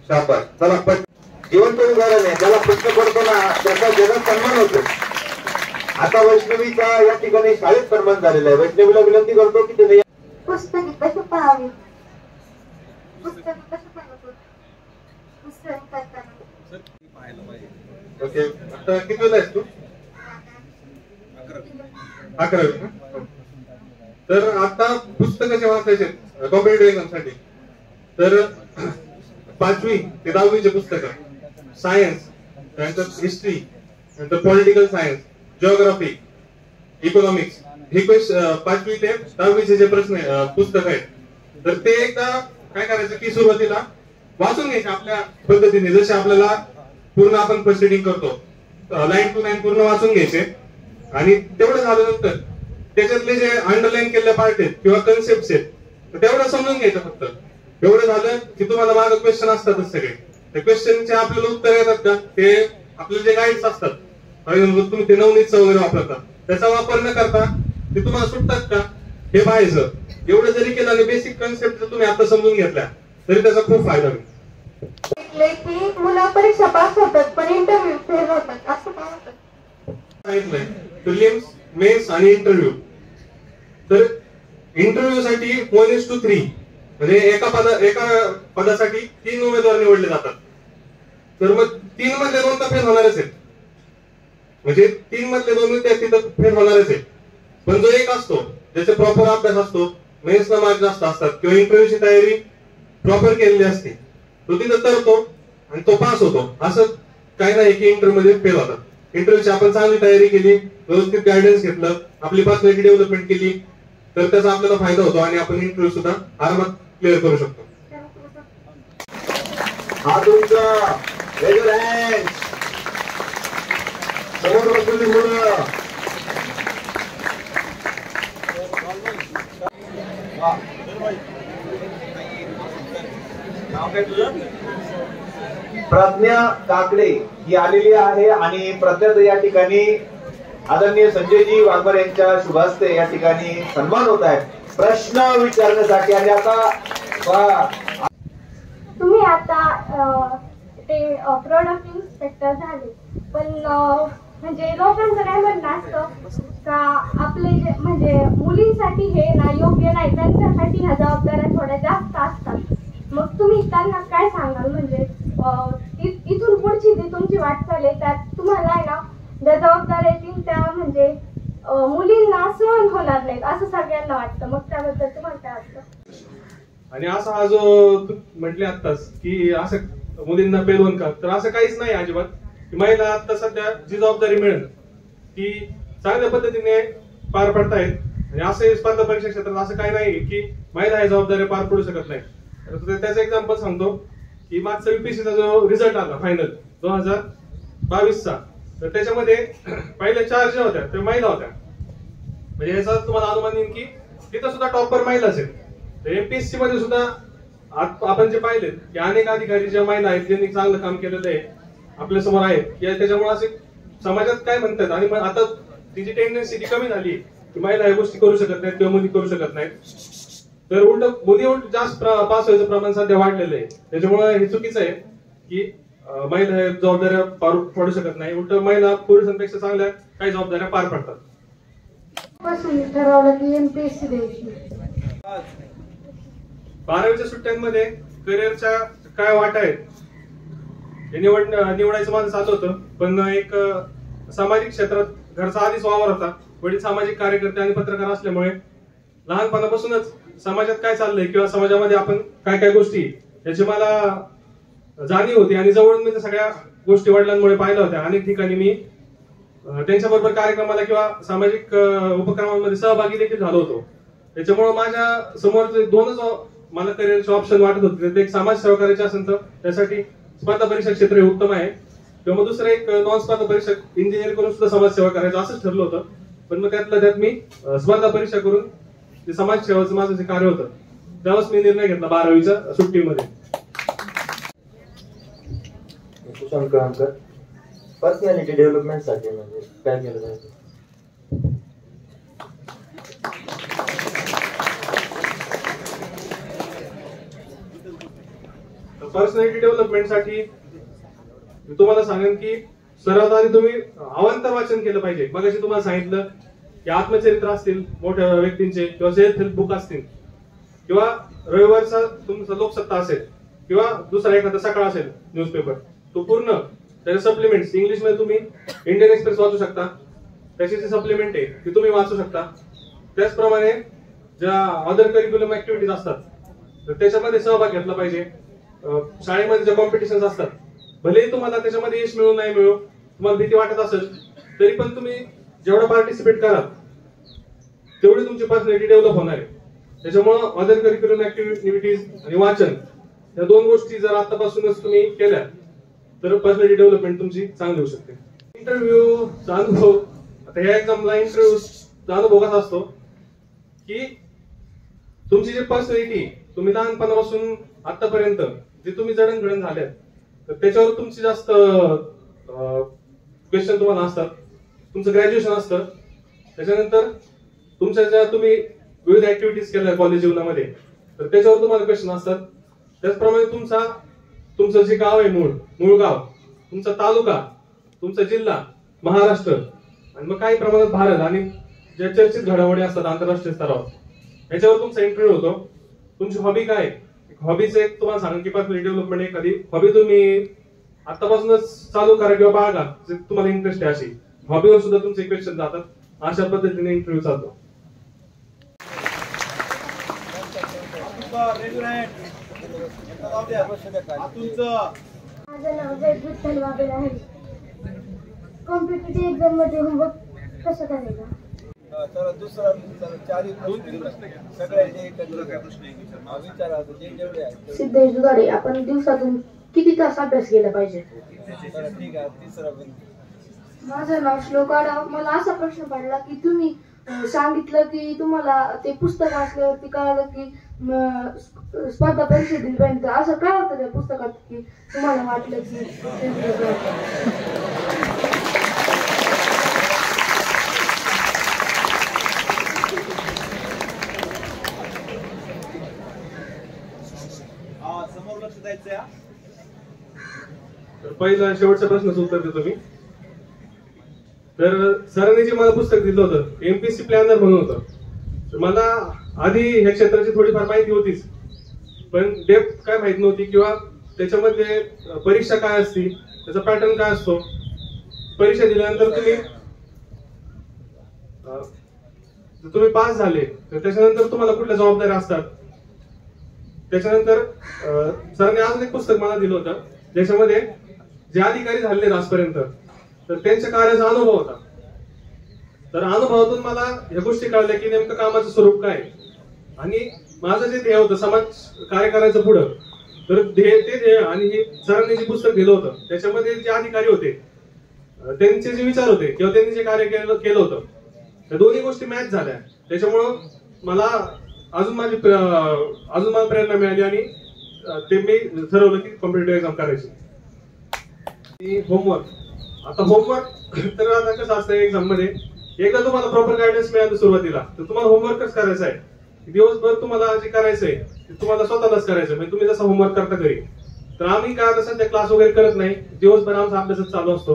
शाबास. चला पण जिवंत उदाहरण आहे, ज्याला प्रश्न पडतो ना त्याचा जगात सन्मान होतो. आता वैष्णवीचा या ठिकाणी शाळेत सन्मान झालेला आहे. वैष्णवीला विनंती करतो की त्याने पुस्तकी कशी पाहावी, पुस्तकी कशी पाहावी, पुस्तक करताना. ओके, आता कितवीला आहेस तू? 11वी. तर आता पुस्तकाचे वाचायचे कॉम्पिटेटिव्ह एक्झाम साठी तर 5वी ते 10वीचे पुस्तक, सायन्स, त्यानंतर हिस्ट्री, नंतर पॉलिटिकल सायन्स, जिओग्राफी, इकॉनॉमिक्स, हे 5वी ते 10वीचे जे प्रश्न पुस्तक आहेत तर ते एकदा काय करायचं की सुरुवातीला वाचून घ्यायचे आपल्या पद्धतीने, जसे आपल्याला पूर्ण आपण प्रोसिडिंग करतो लाईन टू लाईन पूर्ण वाचून घ्यायचे. आणि तेवढं झाल्यानंतर त्याच्यातले जे अंडरलाईन केलेले पार्ट आहेत किंवा कन्सेप्ट आहेत तेवढं समजून घ्यायचं फक्त. एवढं झालं की तुम्हाला मागे क्वेश्चन असतातच सगळे, त्या क्वेश्चनचे आपल्याला उत्तर येतात का, ते आपले जे गाईड्स असतात, तुम्ही ते नवनीतचं वगैरे वापरतात, त्याचा वापर न करता ते तुम्हाला सुटतात का हे पाहायचं. एवढं जरी केलं आणि बेसिक कन्सेप्ट जर तुम्ही आता समजून घेतल्या तरी त्याचा खूप फायदा होईल. की मुलं परीक्षा पास होतात पण इंटरव्ह्यू फेल होतात, असं काय होतं? सांगितलंय प्रिलिम्स, मेन्स आणि इंटरव्ह्यू. तर इंटरव्ह्यू साठी 1:3 म्हणजे एका पदासाठी 3 उमेदवार निवडले जातात. तर मग 3 मधले 2 तर फेल होणारच आहेत, म्हणजे 3 मधले 2 विद्यार्थी तर फेल होणारच आहेत. पण जो एक असतो ज्याचा प्रॉपर अभ्यास असतो, मेन्सला मार्क जास्त असतात किंवा इंटरव्ह्यूची तयारी प्रॉपर केलेली असते, तो तिथं तरतो आणि तो पास होतो. असं काही नाही की इंटरव्ह्यू मध्ये फेल होता. इंटरव्ह्यूची आपण चांगली तयारी केली, व्यवस्थित गायडन्स घेतलं, आपली पर्सनॅलिटी डेव्हलपमेंट केली तर त्याचा आपल्याला फायदा होतो आणि आपण इंटरव्ह्यू सुद्धा आरामात क्लिअर करू शकतो. हा तुमचा समोर बसलेली मुलं नाव काय तुझं? प्रज्ञा काकडे ही आलेली आहे आणि प्रज्ञाच या ठिकाणी आदरणीय संजयजी वाघमारे यांच्या शुभास्ते या ठिकाणी सन्मान होत आहे प्रश्न विचारण्यासाठी. आणि आता तुम्ही आता ते प्रोडक्ट इन्स्पेक्टर झाले, पण म्हणजे लोकांचं काय म्हणणं असतं का आपले जे म्हणजे मुलींसाठी हे ना योग्य नाही, त्यांच्यासाठी ह्या जबाबदाऱ्या थोड्या जास्त असतात. मग तुम्ही त्यांना काय सांगाल? म्हणजे इथून पुढची जी तुमची वाटचाल आहे त्यात तुम्हाला आहे ना ज्या जबाबदाऱ्या येतील त्या म्हणजे मुलींना सहन होणार नाहीत असं सगळ्यांना वाटतं. मग त्याबद्दल तुम्हाला काय वाटतं? आणि असा हा जो म्हटले आत्ताच की असं मुलींना पेलवून का, तर असं काहीच नाही अजिबात. महिला आता सध्या जी जबाबदारी मिळेल ती चांगल्या पद्धतीने पार पडतायत. आणि असं स्पर्धा परीक्षा क्षेत्रात असं काही नाही की महिला या जबाबदारी पार पडू शकत नाही. त्याचं एक्झाम्पल सांगतो की मागचा युपीएससीचा जो रिझल्ट आला फायनल 2022चा, तर त्याच्यामध्ये पहिल्या 4 ज्या होत्या त्या महिला होत्या. म्हणजे याचा तुम्हाला अनुमान येईल की तिथं सुद्धा टॉपर महिलाच आहेत. तर एमपीएससी मध्ये सुद्धा आपण जे पाहिले की अनेक अधिकारी ज्या महिला आहेत ज्यांनी चांगलं काम केलेलं आहे आपल्या समोर आहेत, त्याच्यामुळे असे समाजात काय म्हणतात. आणि आता तिची टेंडन्सी ती कमी झाली की महिला या गोष्टी करू शकत नाहीत किंवा मुली करू शकत नाहीत. तर मुली जास्त पास व्हायचं प्रमाण सध्या वाढलेलं आहे. त्याच्यामुळे हे चुकीचं आहे की महिला हे जबाबदाऱ्या पार पडू शकत नाही. उलट महिला पुरुषांपेक्षा चांगल्या काही जबाबदाऱ्या पार पडतात. ठरवलं की एमपीएससी द्यायची. 12वीच्या सुट्ट्यांमध्ये करिअरच्या काय वाटा आहेत हे निवडायचं माझं चालू होतं. पण एक सामाजिक क्षेत्रात घरचा आधीच वावर होता. वडील सामाजिक कार्यकर्ते आणि पत्रकार असल्यामुळे लहानपणापासूनच समाजात काय चाललंय किंवा समाजामध्ये आपण काय काय गोष्टी याची मला जाणीव होती. आणि जवळून मी सगळ्या गोष्टी वडिलांमुळे पाहिल्या होत्या. अनेक ठिकाणी मी त्यांच्याबरोबर कार्यक्रमाला किंवा सामाजिक उपक्रमांमध्ये सहभागी देखील झालो होतो. त्याच्यामुळे माझ्या समोर 2च मला करिअरचे ऑप्शन वाटत होते. ते एक समाजसेवा करायची असेल तर त्यासाठी स्पर्धा परीक्षा क्षेत्र हे उत्तम आहे, किंवा मग दुसरं एक नॉन स्पर्धा परीक्षा इंजिनिअर करून सुद्धा समाजसेवा करायचं असंच ठरलं होतं. पण मग त्यातल्या त्यात मी स्पर्धा परीक्षा करून ते समाजसेवाचं माझं जे कार्य होतं त्यावेळेस मी निर्णय घेतला 12वीच्या सुट्टीमध्ये. पर्सनॅलिटी डेव्हलपमेंट साठी म्हणजे काय केलं पाहिजे? पर्सनॅलिटी डेव्हलपमेंट साठी मी तुम्हाला सांगेन की सर्वात आधी तुम्ही अवांतर वाचन केलं पाहिजे. मगाशी तुम्हाला सांगितलं की आत्मचरित्र असतील मोठ्या व्यक्तींचे किंवा सेल्फ हेल्प बुक असतील किंवा रविवारचा तुमचा लोकसत्ता असेल किंवा दुसरा एखादा सकाळ असेल न्यूजपेपर, तो पूर्ण त्याचे सप्लिमेंट इंग्लिश मध्ये तुम्ही इंडियन एक्सप्रेस वाचू शकता. त्याची जी सप्लिमेंट आहे ती तुम्ही वाचू शकता. त्याचप्रमाणे ज्या अदर करिक्युलम ऍक्टिव्हिटीज असतात तर त्याच्यामध्ये सहभाग घेतला पाहिजे. शाळेमध्ये ज्या कॉम्पिटिशन असतात भलेही तुम्हाला त्याच्यामध्ये यश मिळू नाही मिळू, तुम्हाला भीती वाटत असेल तरी पण तुम्ही जेवढं पार्टिसिपेट कराल तेवढी तुमची पर्सनॅलिटी डेव्हलप होणार आहे. त्याच्यामुळे अदर करिक्युलम ऍक्टिव्हिटीज आणि वाचन या 2 गोष्टी जर आतापासूनच तुम्ही केल्या तर पर्सनॅलिटी डेव्हलपमेंट तुमची चांगली होऊ शकते. इंटरव्ह्यूचा अनुभव, आता ह्या एक्झामला इंटरव्ह्यूचा अनुभव कसा असतो की तुमची जी पर्सनॅलिटी तुम्ही लहानपणापासून आतापर्यंत जे तुम्ही जडणघडण झाल्यात तर त्याच्यावर तुमची जास्त क्वेश्चन तुम्हाला असतात. तुमचं ग्रॅज्युएशन असतं, त्याच्यानंतर तुमच्या ज्या तुम्ही विविध ऍक्टिव्हिटीज केल्या कॉलेज जीवनामध्ये तर त्याच्यावर तुम्हाला क्वेश्चन असतात. त्याचप्रमाणे तुमचं जे गाव आहे मूळ गाव, तुमचा तालुका, तुमचा जिल्हा, महाराष्ट्र आणि मग काही प्रमाणात भारत आणि ज्या चर्चित घडामोडी असतात आंतरराष्ट्रीय स्तरावर याच्यावर तुमचा इंटरव्ह्यू होतो. तुमची हॉबी काय, हॉबीचं एक तुम्हाला सांगा की पर्सनॅलिटी डेव्हलपमेंट एखादी हॉबी तुम्ही आतापासूनच चालू करा किंवा बाळगा जे तुम्हाला इंटरेस्ट आहे अशी हॉबीवर सुद्धा तुमचे क्वेश्चन जातात. अशा पद्धतीने इंटरव्ह्यू चालतो. माझं नाव जय विठ्ठल वाघेला आहे. कॉम्पिटिटिव्ह एक्झाम मध्ये होमवर्क कसं करायचं? चला दुसरा चारी सगळ्यांचे सिद्धेश दुधाडे, आपण दिवसातून किती तास अभ्यास केला पाहिजे? ठीक आहे तिसरा पण. माझं नाव श्लोक आडाव. मला असा प्रश्न पडला की तुम्ही सांगितलं की तुम्हाला ते पुस्तक वाचल्यावरती कळालं की स्पर्धा परीक्षा दिली पाहिजे. असं काय होतं त्या पुस्तकात की तुम्हाला वाटलं की समोर लक्ष द्यायचं. तर पहिला शेवटच्या प्रश्नाचं उत्तर देतो मी. तर सरांनी जे मला पुस्तक दिलं होतं एमपीसी प्लॅनर म्हणून होतं. तर मला आधी ह्या क्षेत्राची थोडीफार माहिती होतीच, पण डेप्थ काय माहित नव्हती किंवा त्याच्यामध्ये परीक्षा काय असती, त्याचा पॅटर्न काय असतो. परीक्षा दिल्यानंतर तुम्ही पास झाले तर त्याच्यानंतर तुम्हाला कुठल्या जबाबदाऱ्या असतात. त्याच्यानंतर सरांनी अजून एक पुस्तक मला दिलं होतं ज्याच्यामध्ये जे अधिकारी झालेले आजपर्यंत तर त्यांच्या कार्याचा अनुभव होता. तर अनुभवातून मला ह्या गोष्टी कळल्या की नेमकं कामाचं स्वरूप काय आणि माझं जे ध्येय होतं समाज कार्य करायचं पुढं. तर ते ध्येय आणि हे सरांनी जे पुस्तक दिलं होतं त्याच्यामध्ये जे अधिकारी होते त्यांचे जे विचार होते किंवा त्यांनी जे कार्य केलं होतं त्या दोन्ही गोष्टी मॅच झाल्या. त्याच्यामुळं मला अजून मला प्रेरणा मिळाली आणि ते मी ठरवलं की कॉम्पिटिटिव्ह एक्झाम करायची. होमवर्क, आता होमवर्क तर आता कसं असतं एक्झाम मध्ये एकदा तुम्हाला प्रॉपर गायडन्स मिळालं सुरुवातीला तर तुम्हाला होमवर्कच करायचं आहे. दिवसभर तुम्हाला जे करायचंय ते तुम्हाला स्वतःलाच करायचं. म्हणजे तुम्ही जसं होमवर्क करता घरी, तर आम्ही काय आता सध्या क्लास वगैरे करत नाही, दिवसभर आमचा अभ्यासच चालू असतो.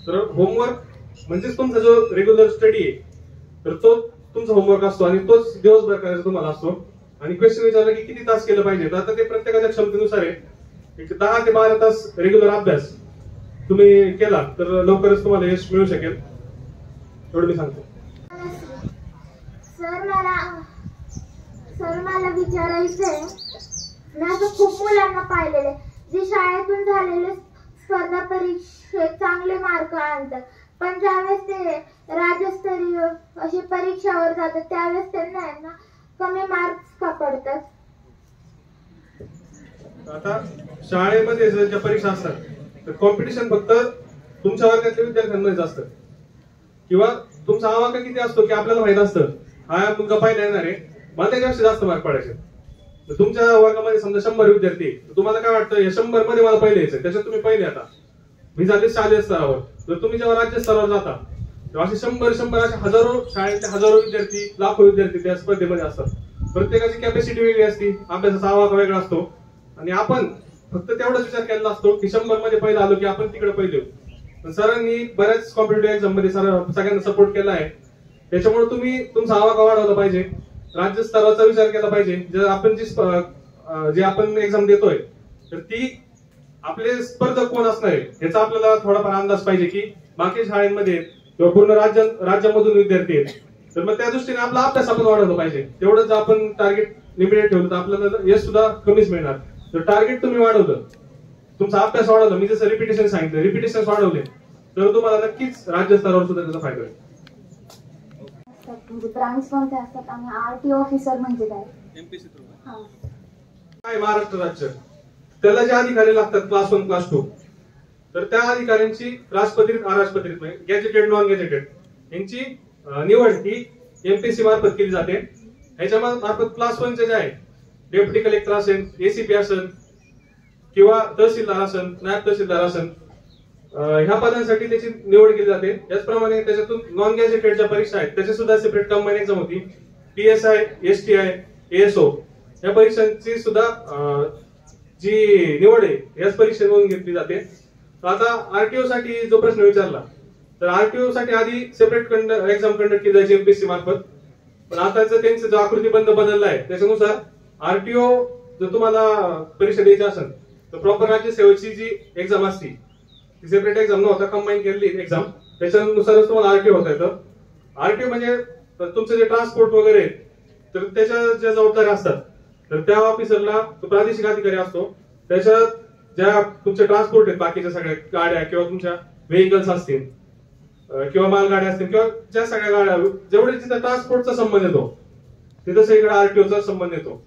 तर होमवर्क म्हणजेच तुमचा जो रेग्युलर स्टडी आहे तर तो तुमचा होमवर्क असतो आणि तोच दिवसभर करायचा तुम्हाला असतो. आणि क्वेश्चन विचारलं की किती तास केलं पाहिजे तर आता ते प्रत्येकाच्या क्षमतेनुसार आहे. एक 10 ते 12 तास रेग्युलर अभ्यास तुम्ही केला तर लवकरच तुम्हाला यश मिळू शकेल, एवढं मी सांगतो. सर मला विचारायचंय, मी असं खूप मुलांना पाहिलेले जे शाळेतून झालेले स्पर्धा परीक्षेत चांगले मार्क आणतात, पण ज्यावेळेस ते राज्यस्तरीय अशी परीक्षावर जातात त्यावेळेस त्यांना कमी मार्क्स का पडतात? आता शाळेमध्ये ज्या परीक्षा असतात तर कॉम्पिटिशन फक्त तुमच्या वर्गातल्या विद्यार्थ्यांमध्येच असतं किंवा तुमचा आवाका किती असतो की आपल्याला माहित असतं हा मुलगा पहिला येणार आहे, मला त्याच्यापेक्षा जास्त मार्क पडायचे. तर तुमच्या वर्गामध्ये समजा 100 विद्यार्थी, तुम्हाला काय वाटतं या 100 मध्ये मला पहिले यायचं, त्याच्यात तुम्ही पहिले आता मी झाले शालेय स्तरावर. तर तुम्ही जेव्हा राज्य स्तरावर जाता तेव्हा असे 100 असे हजारो शाळेतले हजारो विद्यार्थी, लाखो विद्यार्थी त्या स्पर्धेमध्ये असतात. प्रत्येकाची कॅपॅसिटी वेगळी असते, अभ्यासाचा आवाका वेगळा असतो आणि आपण फक्त तेवढाच विचार केला असतो की 100 मध्ये पहिला आलो की आपण तिकडे पहिले होऊ. पण सरांनी बऱ्याच कॉम्पिटिटिव्ह एक्झाम मध्ये सगळ्यांना सपोर्ट केला आहे. त्याच्यामुळे तुम्ही तुमचा आवाका वाढवला पाहिजे, राज्य स्तराचा विचार केला पाहिजे. जर आपण जे आपण एक्झाम देतोय तर ती आपले स्पर्धक कोण असणार आहे याचा आपल्याला थोडाफार अंदाज पाहिजे की बाकी शाळांमध्ये किंवा पूर्ण राज्यामधून विद्यार्थी आहेत. तर मग त्या दृष्टीने आपला अभ्यास आपण वाढवला पाहिजे. तेवढं जर आपण टार्गेट लिमिटेड ठेवलं तर आपल्याला यश सुद्धा कमीच मिळणार. तर टार्गेट तुम्ही वाढवलं, तुमचा अभ्यास वाढवला, मी जसं रिपिटेशन सांगितलं, रिपिटेशन वाढवले तर तुम्हाला नक्कीच राज्य स्तरावर सुद्धा त्याचा फायदा होईल. म्हणजे ब्रांच कोणते असतात आणि आरटी ऑफिसर म्हणजे काय? एमपीसी काय महाराष्ट्र राज्य त्याला जे अधिकारी लागतात क्लास 1 क्लास 2 तर त्या अधिकाऱ्यांची राजपत्रित अराजपत्रित गॅजेटेड नॉन गॅजेटेड यांची निवड ही एमपीसी मार्फत केली जाते. ह्याच्या मार्फत क्लास 1 जे आहे डेप्युटी कलेक्टर असेल, एसीपी असेल किंवा तहसीलदार असेल, नायब तहसीलदार असेल, ह्या पदांसाठी त्याची निवड केली जाते. त्याचप्रमाणे त्याच्यातून नॉन गॅजेटेडच्या परीक्षा आहेत त्याची सुद्धा सेपरेट कंबाईन एक्झाम होती. पीएसआय, एसटीआय, एएसओ या परीक्षांची सुद्धा जी निवड आहे याच परीक्षेमधून घेतली जाते. आता आरटीओ साठी जो प्रश्न विचारला तर आरटीओ साठी आधी सेपरेट एक्झाम कंडक्ट केली जायची एमपीसी मार्फत, पण आता त्यांचा जो आकृतीबंध बदलला आहे त्याच्यानुसार आरटीओ जर तुम्हाला परीक्षा द्यायची असेल तर प्रॉपर राज्य सेवेची जी एक्झाम असती ती सेपरेट एक्झाम न होता कंबाईन केलेली एक्झाम, त्याच्यानुसारच तुम्हाला आरटीओ होता येतं. आरटीओ म्हणजे तुमचं जे ट्रान्सपोर्ट वगैरे तर त्याच्या ज्या जबाबदाऱ्या असतात तर त्या ऑफिसरला तो प्रादेशिक अधिकारी असतो, त्याच्या ज्या तुमचे ट्रान्सपोर्ट आहेत बाकीच्या सगळ्या गाड्या किंवा तुमच्या व्हेकल्स असतील किंवा मालगाड्या असतील किंवा ज्या सगळ्या गाड्या जेवढे तिथं ट्रान्सपोर्टचा संबंध येतो तिथं सगळीकडे आरटीओचा संबंध येतो.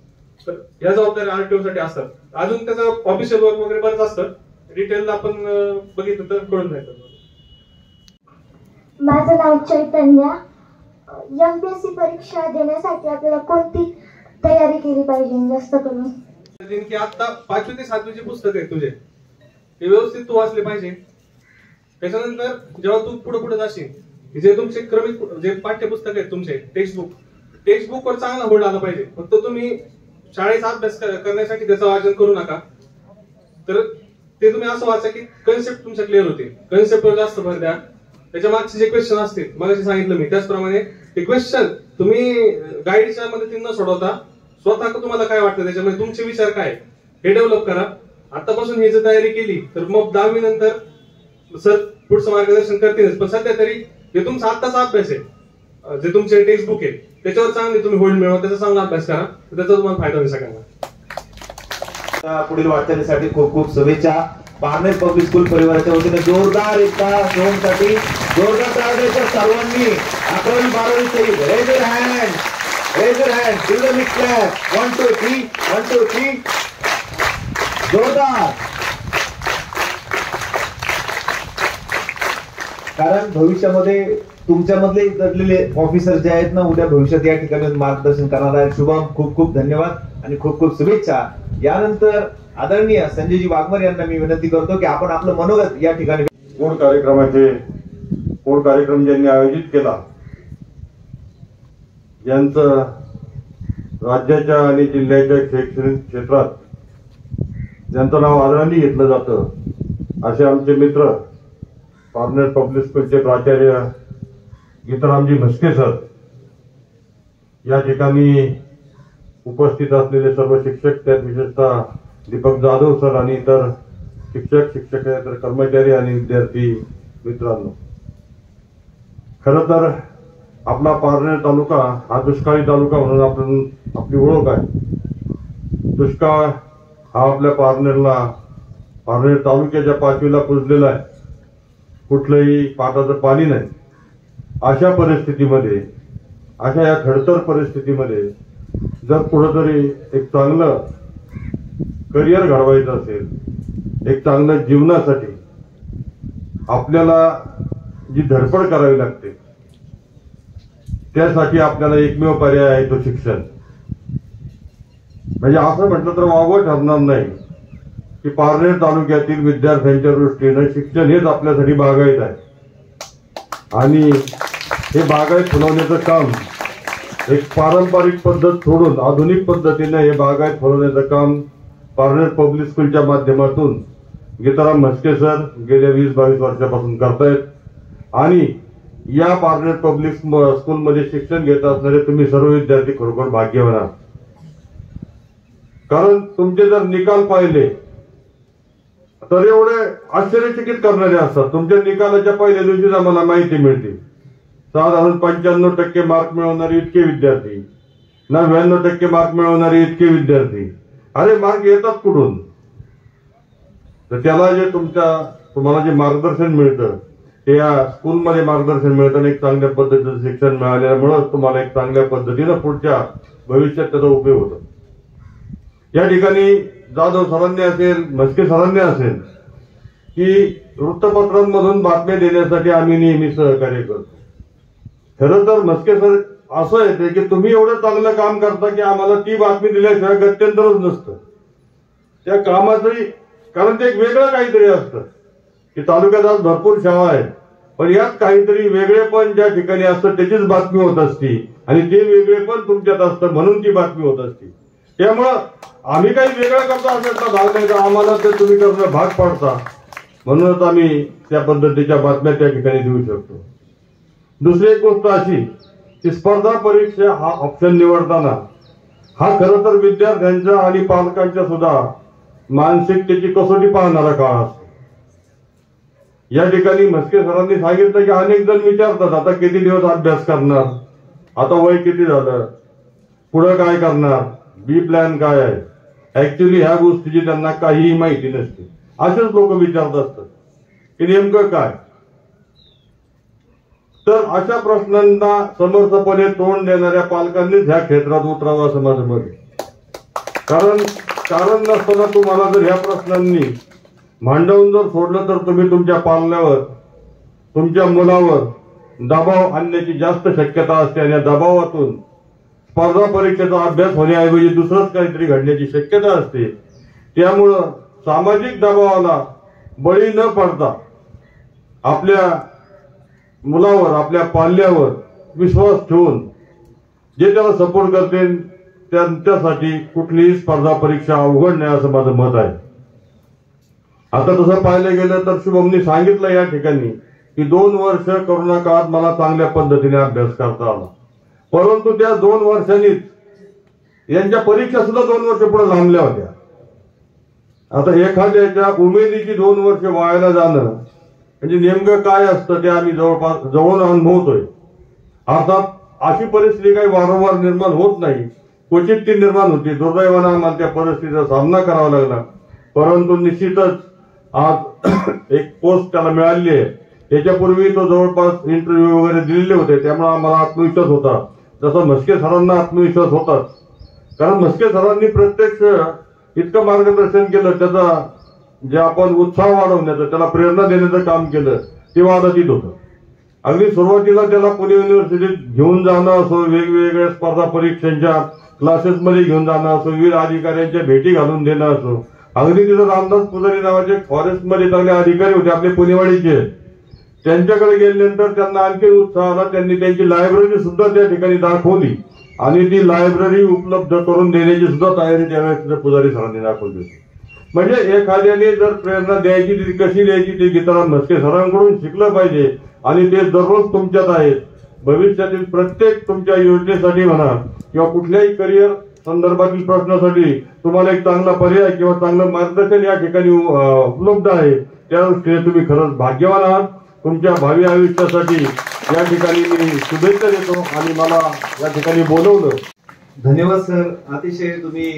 तर या जबाबदारी आरटीओ साठी असतात. अजून त्याचं ऑफिशियल वर्क वगैरे बरंच असतं, डिटेल आपण बघितलं तर कळून जायचं. माझं नाव चैतन्या. एमपीएससी परीक्षा देण्यासाठी आपल्याला कोणती तयारी केली पाहिजे जास्त करून? की आता 5वी ते 7वीचे पुस्तक आहेत तुझे ते व्यवस्थित तू वाचले पाहिजे. त्याच्यानंतर जेव्हा तू पुढे पुढे जाशील जे तुमचे क्रमिक जे पाठ्यपुस्तक आहेत तुमचे टेक्स्टबुक वर चांगला होल्ड आला पाहिजे. फक्त तुम्ही शाळेचा अभ्यास करण्यासाठी त्याचं वाचन करू नका. तर ते तुम्ही असं वाचा की कन्सेप्ट तुमच्या क्लिअर होते, कन्सेप्टवर जास्त भर द्या. त्याच्या मागचे जे क्वेश्चन असतील मगाशी सांगितलं मी त्याचप्रमाणे ते क्वेश्चन तुम्ही गाईडच्या मदतीने न सोडवता स्वतः तुम्हाला काय वाटतं त्याच्यामध्ये तुमचे विचार काय हे डेव्हलप करा. आतापासून ही जर तयारी केली तर मग 10वी नंतर सर पुढचं मार्गदर्शन करतीलच. पण सध्या तरी जे तुमचा आत्ताचा अभ्यास आहे जे तुमचे टेक्स्टबुक आहे त्याच्यावर चांगले तुम्ही होल्ड मिळवा, त्याचा चांगला अभ्यास करा, त्याचा तुम्हाला फायदा होईल सगळ्यांना. पुढील वाटचालीसाठी खूप खूप शुभेच्छा. पारनेर पब्लिक स्कूल परिवाराच्या वतीने जोरदार एकदा सोहमसाठी जोरदार टाळ्या सर्वांनी. 11वी 12वी सहित raise your hand, raise your hand, do the big clap. 1 2 3 1 2 3 जोरदार. कारण भविष्यामध्ये तुमच्यामधले दडलेले ऑफिसर जे आहेत ना उद्या भविष्यात या ठिकाणी मार्गदर्शन करणार आहेत. शुभम खूप खूप धन्यवाद आणि खूप खूप शुभेच्छा. यानंतर आदरणीय संजयजी वाघमारे यांना मी विनंती करतो की आपण आपलं मनोगत या ठिकाणी. कोड कार्यक्रम ज्यांनी आयोजित केला, ज्यांचं राज्याच्या आणि जिल्ह्याच्या शैक्षणिक क्षेत्रात ज्यांचं नाव आदराने घेतलं जातं असे आमचे मित्र पारनेर पब्लिक स्कूलचे प्राचार्य गीतारामजी म्हस्के सर, या ठिकाणी उपस्थित असलेले सर्व शिक्षक, त्यात विशेषतः दीपक जाधव सर आणि इतर शिक्षकेतर कर्मचारी आणि विद्यार्थी मित्रांनो, खरं तर आपला पारनेर तालुका हा दुष्काळी तालुका म्हणून आपली ओळख आहे. दुष्काळ हा आपल्या पारनेर तालुक्याच्या पाचवीला पुजलेला आहे. कुठलंही पाटाचं पाणी नाही. अशा परिस्थितीमध्ये, अशा या खडतर परिस्थितीमध्ये जर कुठंतरी एक चांगलं करिअर घडवायचं असेल, एक चांगलं जीवनासाठी आपल्याला जी धडपड करावी लागते त्यासाठी आपल्याला एकमेव पर्याय आहे तो शिक्षण. म्हणजे असं म्हटलं तर वावगं ठरणार नाही की पारनेर तालुक्यातील विद्यार्थ्यांच्या दृष्टीनं शिक्षण हेच आपल्यासाठी बागायत आहे. आणि हे बागायत फुलवण्याचं काम एक पारंपरिक पद्धत सोडून आधुनिक पद्धतीने हे बागायत फुलवण्याचं काम पारनेर पब्लिक स्कूलच्या माध्यमातून गीताराम म्हस्के सर गेल्या 20-22 वर्षापासून करतायत. आणि या पारनेर पब्लिक स्कूलमध्ये शिक्षण घेत असणारे तुम्ही सर्व विद्यार्थी खरोखर भाग्यवान आहात. कारण तुमचे जर निकाल पाहिले तर एवढे आश्चर्यचकित करणारे असतात. तुमच्या निकालाच्या पहिल्या दिवशीच आम्हाला माहिती मिळते. साधारण 95% मार्क मिळवणारे इतके विद्यार्थी, 99% मार्क मिळवणारे इतके विद्यार्थी. अरे मार्क येतात कुठून? तर त्याला जे तुम्हाला जे मार्गदर्शन मिळतं ते या स्कूलमध्ये मार्गदर्शन मिळतं. एक चांगल्या पद्धतीचं शिक्षण मिळाल्यामुळे तुम्हाला एक चांगल्या पद्धतीनं पुढच्या भविष्यात त्याचा उपयोग होतो. या ठिकाणी जाधव सरांनी असेल, म्हस्के सरांनी असेल की वृत्तपत्रांमधून बातम्या देण्यासाठी आम्ही नेहमी सहकार्य करतो. खरं तर म्हस्के सर असं येते की तुम्ही एवढं चांगलं काम करता की आम्हाला ती बातमी दिल्याशिवाय गत्यंतरच नसतं त्या कामाचंही. कारण ते एक वेगळं काहीतरी असतं की तालुक्यात आज भरपूर शाळा आहेत पण यात काहीतरी वेगळेपण ज्या ठिकाणी असतं त्याचीच बातमी होत असती आणि ते वेगळेपण तुमच्यात असतं म्हणून ती बातमी होत असती. त्यामुळं आम्ही काही वेगळं करतो असायचा भाग नाही तर आम्हाला ते तुम्ही करणं भाग पाडता म्हणूनच आम्ही त्या पद्धतीच्या बातम्या त्या ठिकाणी देऊ शकतो. दुसरी एक गोष्ट अशी की स्पर्धा परीक्षा हा ऑप्शन निवडताना हा खरं तर विद्यार्थ्यांच्या आणि पालकांच्या सुद्धा मानसिकतेची कसोटी पाहणारा काळ असतो. या ठिकाणी म्हस्के सरांनी सांगितलं की अनेक जण विचारतात आता किती दिवस अभ्यास करणार, आता वय किती झालं, पुढे काय करणार, बी प्लॅन काय आहे, ऍक्च्युली ह्या गोष्टीची त्यांना काहीही माहिती नसते. असेच लोक विचारत असतात की नेमकं काय. तर अशा प्रश्नांना समर्थपणे तोंड देणाऱ्या पालकांनीच ह्या क्षेत्रात उतरावं असं माझं मत आहे. कारण नसताना तुम्हाला जर ह्या प्रश्नांनी भांडवून जर सोडलं तर तुम्ही तुमच्या पालनावर, तुमच्या मुलावर दबाव आणण्याची जास्त शक्यता असते आणि या दबावातून स्पर्धा परीक्षेचा अभ्यास होण्याऐवजी दुसरंच काहीतरी घडण्याची शक्यता असते. त्यामुळं सामाजिक दबावाला बळी न पडता आपल्या मुलावर, आपल्या पाल्यावर विश्वास ठेवून जे त्याला सपोर्ट करते त्यांच्यासाठी कुठलीही स्पर्धा परीक्षा अवघड नाही असं माझं मत आहे. आता तसं पाहिलं गेलं तर शुभमनी सांगितलं या ठिकाणी की 2 वर्ष कोरोना काळात मला चांगल्या पद्धतीने अभ्यास करता आला, परंतु त्या 2 वर्षांनीच यांच्या परीक्षा सुद्धा 2 वर्ष पुढे लांबल्या होत्या. आता एखाद्याच्या उमेदीची 2 वर्ष वायाला जाणं म्हणजे नेमकं काय असतं ते आम्ही जवळून अनुभवतोय. अर्थात अशी परिस्थिती काही वारंवार निर्माण होत नाही, क्वचित ती निर्माण होती. दुर्दैवानं आम्हाला त्या परिस्थितीचा सामना करावा लागला, परंतु निश्चितच आज एक पोस्ट त्याला मिळाली आहे. त्याच्यापूर्वी तो जवळपास इंटरव्ह्यू वगैरे दिलेले होते, त्यामुळे आम्हाला आत्मविश्वास होता. जसा म्हस्के सरांना आत्मविश्वास होताच, कारण म्हस्के सरांनी प्रत्यक्ष इतकं मार्गदर्शन केलं, त्याचा जे आपण उत्साह वाढवण्याचं, त्याला प्रेरणा देण्याचं काम केलं ते वाढत होतं. अगदी सुरुवातीला त्याला पुणे युनिव्हर्सिटीत घेऊन जाणं असो, वेगवेगळ्या स्पर्धा परीक्षांच्या क्लासेसमध्ये घेऊन जाणं असो, विविध अधिकाऱ्यांच्या भेटी घालून देणं असो. अगदी तिथं रामदास पुजारी नावाचे फॉरेस्टमध्ये चांगले अधिकारी होते आपले पुणेवाडीचे, त्यांच्याकडे गेल्यानंतर त्यांना आणखी उत्साह आला. त्यांनी त्यांची लायब्ररी सुद्धा त्या ठिकाणी दाखवली आणि ती लायब्ररी उपलब्ध करून देण्याची सुद्धा तयारी त्यावेळेस पुजारी सरांनी दाखवली होती. म्हणजे एखाद्याने जर प्रेरणा द्यायची ती कशी द्यायची ते गीताराम म्हस्के सरांकडून शिकलं पाहिजे आणि ते दररोज तुमच्यात आहेत. भविष्यातील प्रत्येक तुमच्या योजनेसाठी म्हणा किंवा कुठल्याही करिअर संदर्भातील प्रश्नासाठी तुम्हाला एक चांगला पर्याय किंवा चांगलं मार्गदर्शन या ठिकाणी उपलब्ध आहे. त्या दृष्टीने तुम्ही खरंच भाग्यवान आहात. तुमच्या भावी आयुष्यासाठी या ठिकाणी मी शुभेच्छा देतो आणि मला या ठिकाणी बोलवलं. धन्यवाद सर. अतिशय तुम्ही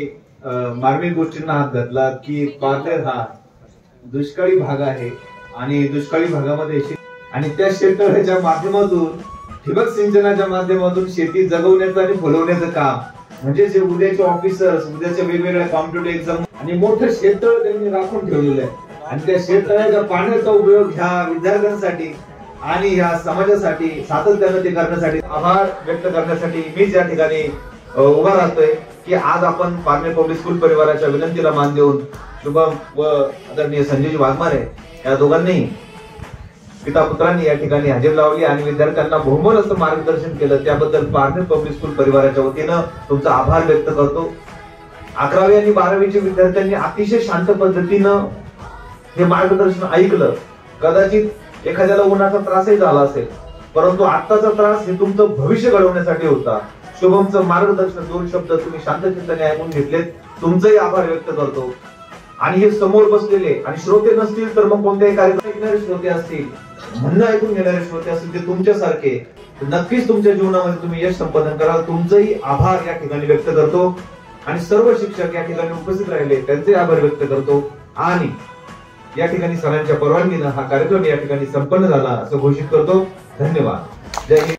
मार्मिक गोष्टींना हात घातला की पारनेर हा दुष्काळी भाग आहे आणि दुष्काळी भागामध्ये आणि त्या शेततळ्याच्या माध्यमातून ठिबक सिंचनाच्या माध्यमातून शेती जगवण्याचं आणि फुलवण्याचं काम म्हणजे जे उद्याचे ऑफिसर्स, उद्याच्या वेगवेगळ्या कॉम्पिटेटिव्ह एक्झाम आणि मोठं शेततळ त्यांनी राखून ठेवलेलं आहे आणि त्या शेततळ्याच्या पाण्याचा उपयोग ह्या विद्यार्थ्यांसाठी आणि ह्या समाजासाठी सातत्यानं ते करण्यासाठी आभार व्यक्त करण्यासाठी मीच या ठिकाणी उभा राहतोय की आज आपण पारनेर पब्लिक स्कूल परिवाराच्या विनंतीला मान देऊन शुभम व आदरणीय संजयजी वाघमारे या दोघांनी पिता पुत्रांनी या ठिकाणी हजेरी लावली आणि विद्यार्थ्यांना बहुमोल असं मार्गदर्शन केलं. त्याबद्दल पारनेर पब्लिक स्कूल परिवाराच्या वतीनं तुमचा आभार व्यक्त करतो. 11वी आणि 12वीच्या विद्यार्थ्यांनी अतिशय शांत पद्धतीनं हे मार्गदर्शन ऐकलं. कदाचित एखाद्याला उन्हाचा त्रासही झाला असेल, परंतु आत्ताचा त्रास हे तुमचं भविष्य घडवण्यासाठी होता. शुभमचं मार्गदर्शन 2 शब्द तुम्ही शांतचित्ताने ऐकून घेतलेत, तुमचंही आभार व्यक्त करतो. आणि हे समोर बसलेले आणि श्रोते नसतील तर मग कोणत्याही कार्यक्रम ऐकणारे श्रोते असतील, म्हणणं ऐकून घेणारे श्रोते असतील, ते तुमच्यासारखे नक्कीच तुमच्या जीवनामध्ये तुम्ही यश संपादन कराल. तुमचंही आभार या ठिकाणी व्यक्त करतो आणि सर्व शिक्षक या ठिकाणी उपस्थित राहिले त्यांचे आभार व्यक्त करतो. आणि या ठिकाणी सरांच्या परवानगीनं हा कार्यक्रम या ठिकाणी संपन्न झाला असं घोषित करतो. धन्यवाद. जय हिंद.